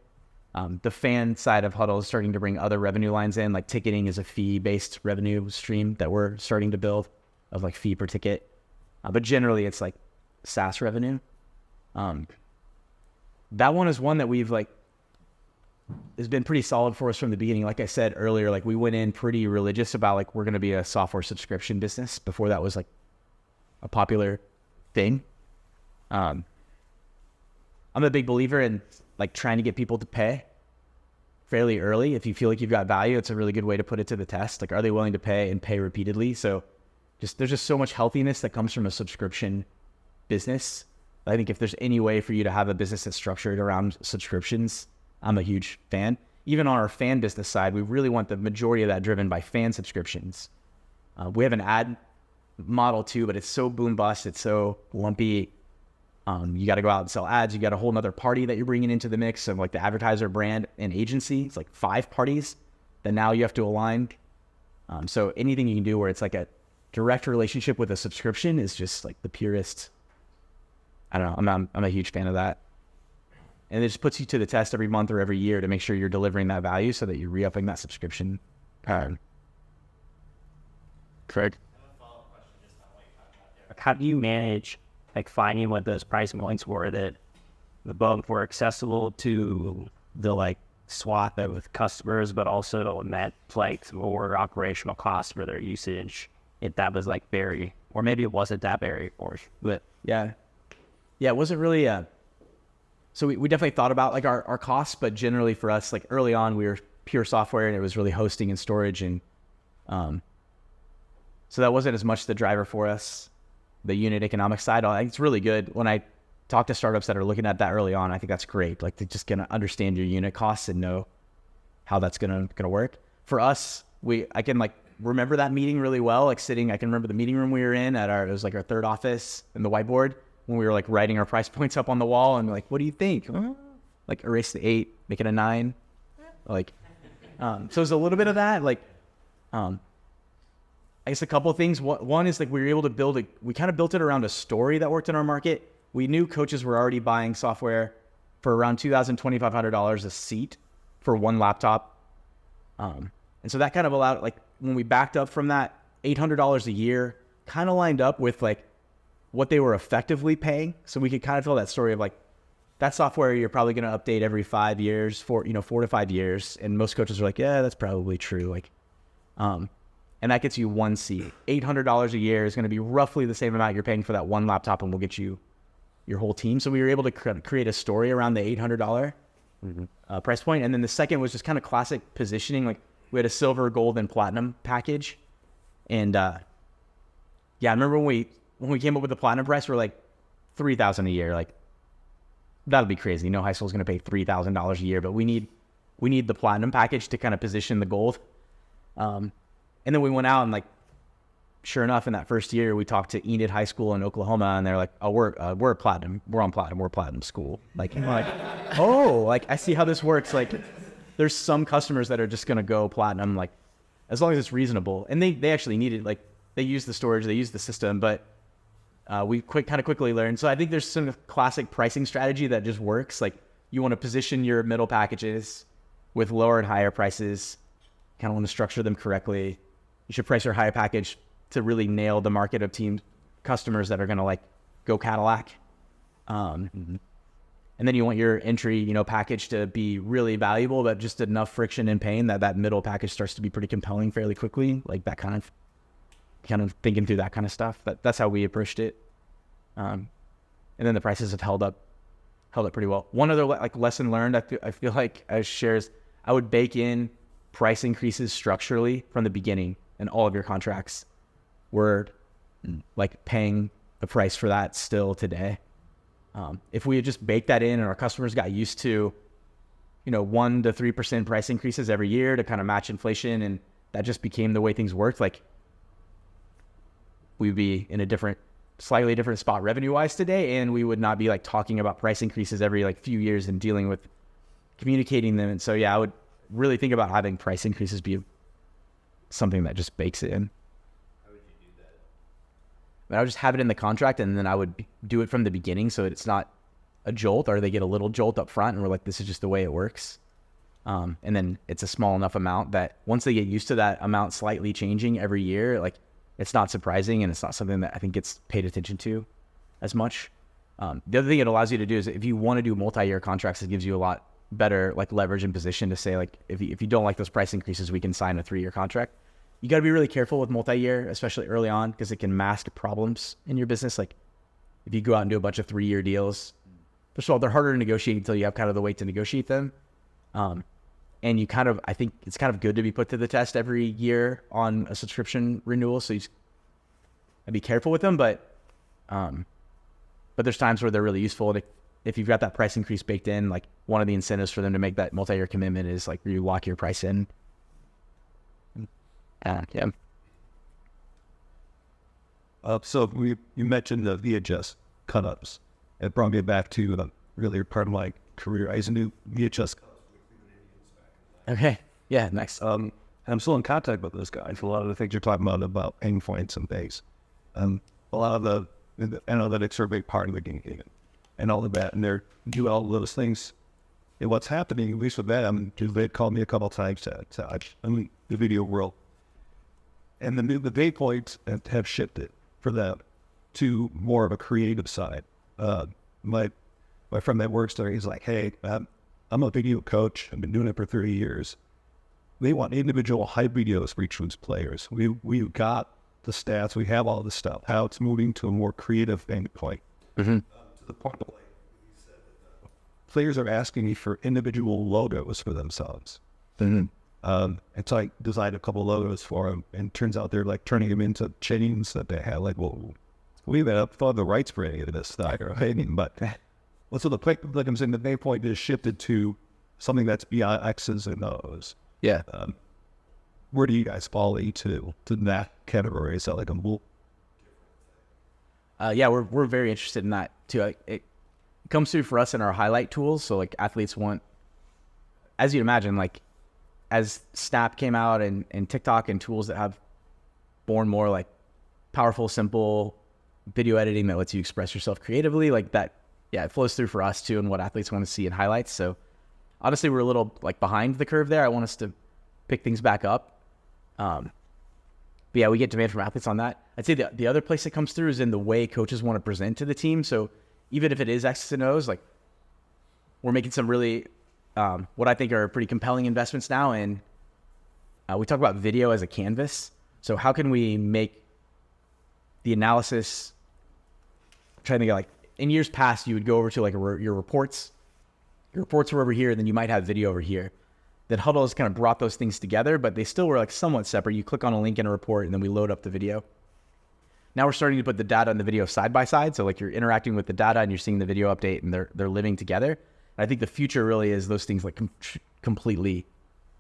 The fan side of Hudl is starting to bring other revenue lines in, like ticketing is a fee-based revenue stream that we're starting to build of like fee per ticket. But generally it's like SaaS revenue. that one is one that we've like has been pretty solid for us from the beginning. Like I said earlier, like we went in pretty religious about like we're going to be a software subscription business before that was like a popular thing. I'm a big believer in like trying to get people to pay fairly early. If you feel like you've got value, it's a really good way to put it to the test. Like, are they willing to pay and pay repeatedly? So there's just so much healthiness that comes from a subscription business. I think if there's any way for you to have a business that's structured around subscriptions, I'm a huge fan. Even on our fan business side, we really want the majority of that driven by fan subscriptions. We have an ad model too, but it's so boom bust. It's so lumpy. You got to go out and sell ads. You got a whole nother party that you're bringing into the mix of like the advertiser, brand, and agency. It's like 5 parties that now you have to align. So anything you can do where it's like a direct relationship with a subscription is just like the purest. I don't know. I'm a huge fan of that. And it just puts you to the test every month or every year to make sure you're delivering that value so that you're re-upping that subscription. Craig? How do you manage like finding what those price points were that the both were accessible to the like swath of customers, but also met like more operational costs for their usage if that was like very, or maybe it wasn't that very, or but Yeah, it wasn't really so we definitely thought about like our costs, but generally for us, like early on, we were pure software and it was really hosting and storage. And so that wasn't as much the driver for us, the unit economic side. I think it's really good when I talk to startups that are looking at that early on. I think that's great. Like they're just going to understand your unit costs and know how that's going to work. For us, I can like remember that meeting really well. Like I can remember the meeting room we were in it was like our third office and the whiteboard, when we were like writing our price points up on the wall and like, what do you think? Like erase the 8, make it a 9. Like, so there's a little bit of that. Like, I guess a couple of things. One is like we were able to we kind of built it around a story that worked in our market. We knew coaches were already buying software for around $2,000, $2,500 a seat for one laptop. And so that kind of allowed, like when we backed up from that, $800 a year kind of lined up with like what they were effectively paying. So we could kind of tell that story of like, that software you're probably going to update every 5 years, 4 to 5 years. And most coaches are like, yeah, that's probably true. Like, and that gets you one seat. $800 a year is going to be roughly the same amount you're paying for that one laptop, and we'll get you your whole team. So we were able to create a story around the $800 price point. And then the second was just kind of classic positioning. Like we had a silver, gold, and platinum package. And yeah, I remember when we came up with the platinum price, we're like $3,000 a year. Like that'll be crazy. No high school is going to pay $3,000 a year, but we need the platinum package to kind of position the gold. And then we went out and like, sure enough, in that first year, we talked to Enid High School in Oklahoma, and they're like, "Oh, we're platinum. We're on platinum. We're a platinum school." Like, we're like, oh, like I see how this works. Like, there's some customers that are just gonna go platinum, like as long as it's reasonable, and they actually need it. Like, they use the storage, they use the system, but we quickly learned. So I think there's some classic pricing strategy that just works. Like, you want to position your middle packages with lower and higher prices. Kind of want to structure them correctly. You should price your higher package to really nail the market of team customers that are going to like go Cadillac. And then you want your entry, package to be really valuable, but just enough friction and pain that middle package starts to be pretty compelling fairly quickly. Like that kind of thinking through that kind of stuff. That's how we approached it. And then the prices have held up pretty well. One other like lesson learned, I feel like as shares, I would bake in price increases structurally from the beginning, and all of your contracts were like paying the price for that still today. If we had just baked that in and our customers got used to, 1 to 3% price increases every year to kind of match inflation, and that just became the way things worked, like we'd be in a slightly different spot revenue-wise today, and we would not be like talking about price increases every like few years and dealing with communicating them. And so, yeah, I would really think about having price increases be something that just bakes it in. How would you do that? I would just have it in the contract, and then I would do it from the beginning so that it's not a jolt, or they get a little jolt up front and we're like, this is just the way it works. And then it's a small enough amount that once they get used to that amount slightly changing every year, like it's not surprising, and it's not something that I think gets paid attention to as much. The other thing it allows you to do is if you want to do multi-year contracts, it gives you a lot better like leverage and position to say like, if you don't like those price increases, we can sign a 3-year contract. You got to be really careful with multi-year, especially early on, because it can mask problems in your business. Like if you go out and do a bunch of 3-year deals, first of all, they're harder to negotiate until you have kind of the weight to negotiate them. And you kind of, I think it's kind of good to be put to the test every year on a subscription renewal. So you just gotta be careful with them, but there's times where they're really useful. And if you've got that price increase baked in, like one of the incentives for them to make that multi-year commitment is like you lock your price in. Yeah. So you mentioned the VHS cut-ups. It brought me back to the earlier part of my career. I used to do VHS. Okay. Yeah. Nice. And I'm still in contact with those guys. A lot of the things you're talking about pain points and things. A lot of the analytics are a big part of the game and all of that. And they're do all of those things. And what's happening, at least with them, they've called me a couple of times to the video world. And the pain points have shifted for them to more of a creative side. My friend that works there, he's like, hey, I'm a video coach. I've been doing it for 30 years. They want individual hype videos for each of those players. We've got the stats. We have all the stuff. How it's moving to a more creative standpoint. To the point of like, he said that players are asking me for individual logos for themselves. And so I designed a couple logos for them, and it turns out they're like turning them into chains that they have. Like, well, we haven't thought of the rights for any of this stuff, right? But so the play, like I'm saying, the main point is shifted to something that's beyond X's and O's. Yeah. Where do you guys fall into that category? Is that like a bull? Yeah, we're very interested in that too. It comes through for us in our highlight tools. So like athletes want, as you'd imagine, like as Snap came out and TikTok and tools that have born more like powerful, simple video editing that lets you express yourself creatively, like that. Yeah, it flows through for us too, and what athletes want to see in highlights. So honestly, we're a little like behind the curve there. I want us to pick things back up. But yeah, we get demand from athletes on that. I'd say the other place it comes through is in the way coaches want to present to the team. So even if it is X's and O's, like we're making some really, what I think are pretty compelling investments now. And we talk about video as a canvas. So how can we make the analysis, I'm trying to think like in years past, you would go over to like your reports. Your reports were over here, and then you might have video over here. Then Hudl has kind of brought those things together, but they still were like somewhat separate. You click on a link in a report, and then we load up the video. Now we're starting to put the data and the video side by side. So like you're interacting with the data and you're seeing the video update, and they're living together. And I think the future really is those things like completely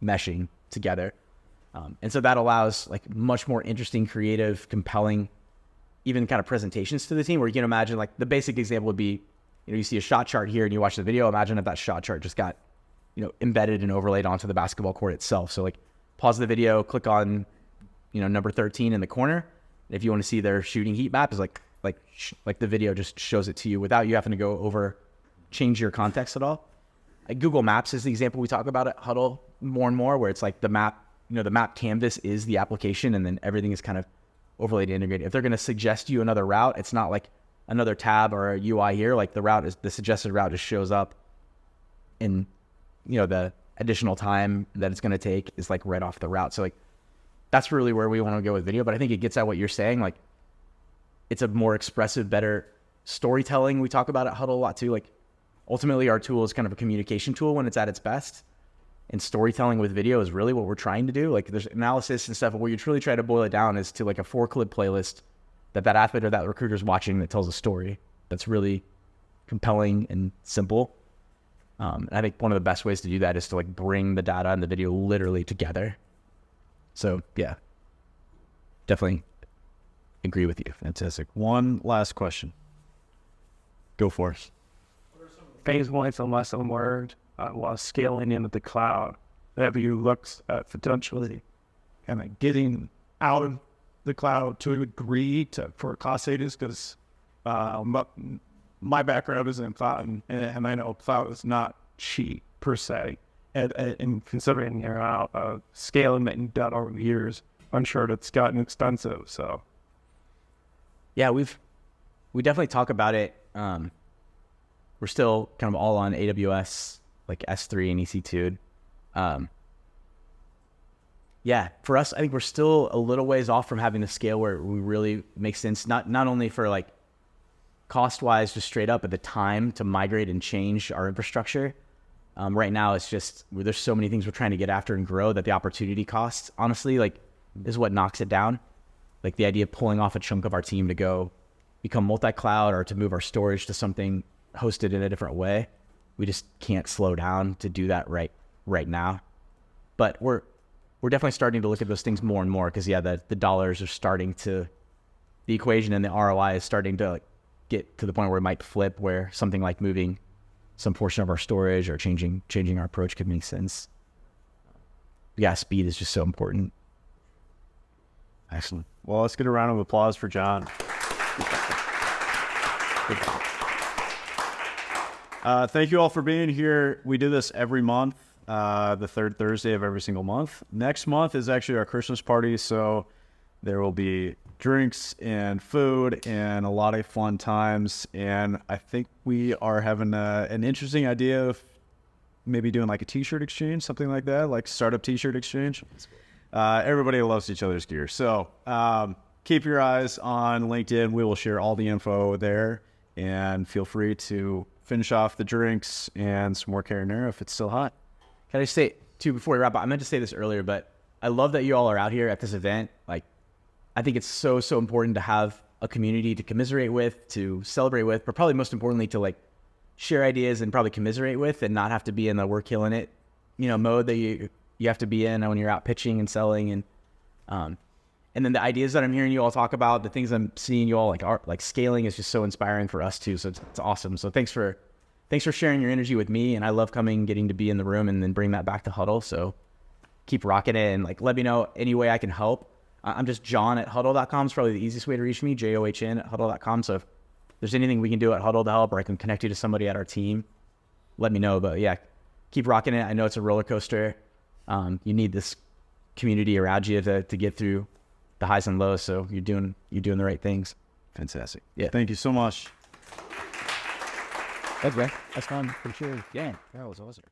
meshing together. And so that allows like much more interesting, creative, compelling, even kind of presentations to the team, where you can imagine like the basic example would be, you see a shot chart here and you watch the video. Imagine if that shot chart just got, embedded and overlaid onto the basketball court itself. So like pause the video, click on, number 13 in the corner. If you want to see their shooting heat map, is like the video just shows it to you without you having to go over, change your context at all. Like Google Maps is the example we talk about at Hudl more and more, where it's like the map, the map canvas is the application, and then everything is kind of overlaid and integrated. If they're going to suggest you another route, it's not like another tab or a UI here. Like the suggested route just shows up, and the additional time that it's going to take is like right off the route. So like that's really where we want to go with video. But I think it gets at what you're saying. Like it's a more expressive, better storytelling. We talk about at Hudl a lot too. Like ultimately our tool is kind of a communication tool when it's at its best. And storytelling with video is really what we're trying to do. Like there's analysis and stuff, but what you're truly trying to boil it down is to like a 4-clip playlist that athlete or that recruiter's watching that tells a story that's really compelling and simple. And I think one of the best ways to do that is to like bring the data and the video literally together. So yeah, definitely agree with you. Fantastic. One last question. Go for it. Phase one is a lesson learned while scaling into the cloud. Have you looked at potentially kind of getting out of the cloud to a degree for cost savings? Because my background is in cloud, and I know cloud is not cheap per se. And considering your scaling that you've done over the years, I'm sure it's gotten expensive. So yeah, we definitely talk about it. we're still kind of all on AWS, like S3 and EC2. Yeah, for us, I think we're still a little ways off from having the scale where we really make sense, not only for like cost-wise, just straight up, but the time to migrate and change our infrastructure. Right now, it's just, there's so many things we're trying to get after and grow that the opportunity cost, honestly, like, is what knocks it down. Like the idea of pulling off a chunk of our team to go become multi-cloud or to move our storage to something hosted in a different way. We just can't slow down to do that right now. But we're definitely starting to look at those things more and more because, yeah, the dollars are starting to, the equation and the ROI is starting to like, get to the point where it might flip, where something like moving some portion of our storage or changing our approach could make sense. Yeah, speed is just so important. Excellent. Well, let's get a round of applause for John. Thank you all for being here. We do this every month, the third Thursday of every single month. Next month is actually our Christmas party, so there will be drinks and food and a lot of fun times. And I think we are having an interesting idea of maybe doing like a t-shirt exchange, something like that, like startup t-shirt exchange. Everybody loves each other's gear. So keep your eyes on LinkedIn. We will share all the info there, and feel free to finish off the drinks and some more marinara if it's still hot. Can I just say, too, before we wrap up, I meant to say this earlier, but I love that you all are out here at this event. Like, I think it's so important to have a community to commiserate with, to celebrate with, but probably most importantly to like share ideas and probably commiserate with, and not have to be in the we're killing it, mode that you have to be in when you're out pitching and selling. And then the ideas that I'm hearing you all talk about, the things I'm seeing you all like scaling is just so inspiring for us too. So it's awesome. So thanks for sharing your energy with me. And I love getting to be in the room and then bring that back to Hudl. So keep rocking it, and like, let me know any way I can help. I'm just John at Hudl.com is probably the easiest way to reach me, JOHN at Hudl.com. So if there's anything we can do at Hudl to help, or I can connect you to somebody at our team, let me know. But yeah, keep rocking it. I know it's a roller coaster. You need this community around you to get through the highs and lows. So you're doing the right things. Fantastic. Yeah. Thank you so much. That's fun for sure. Yeah. That was awesome.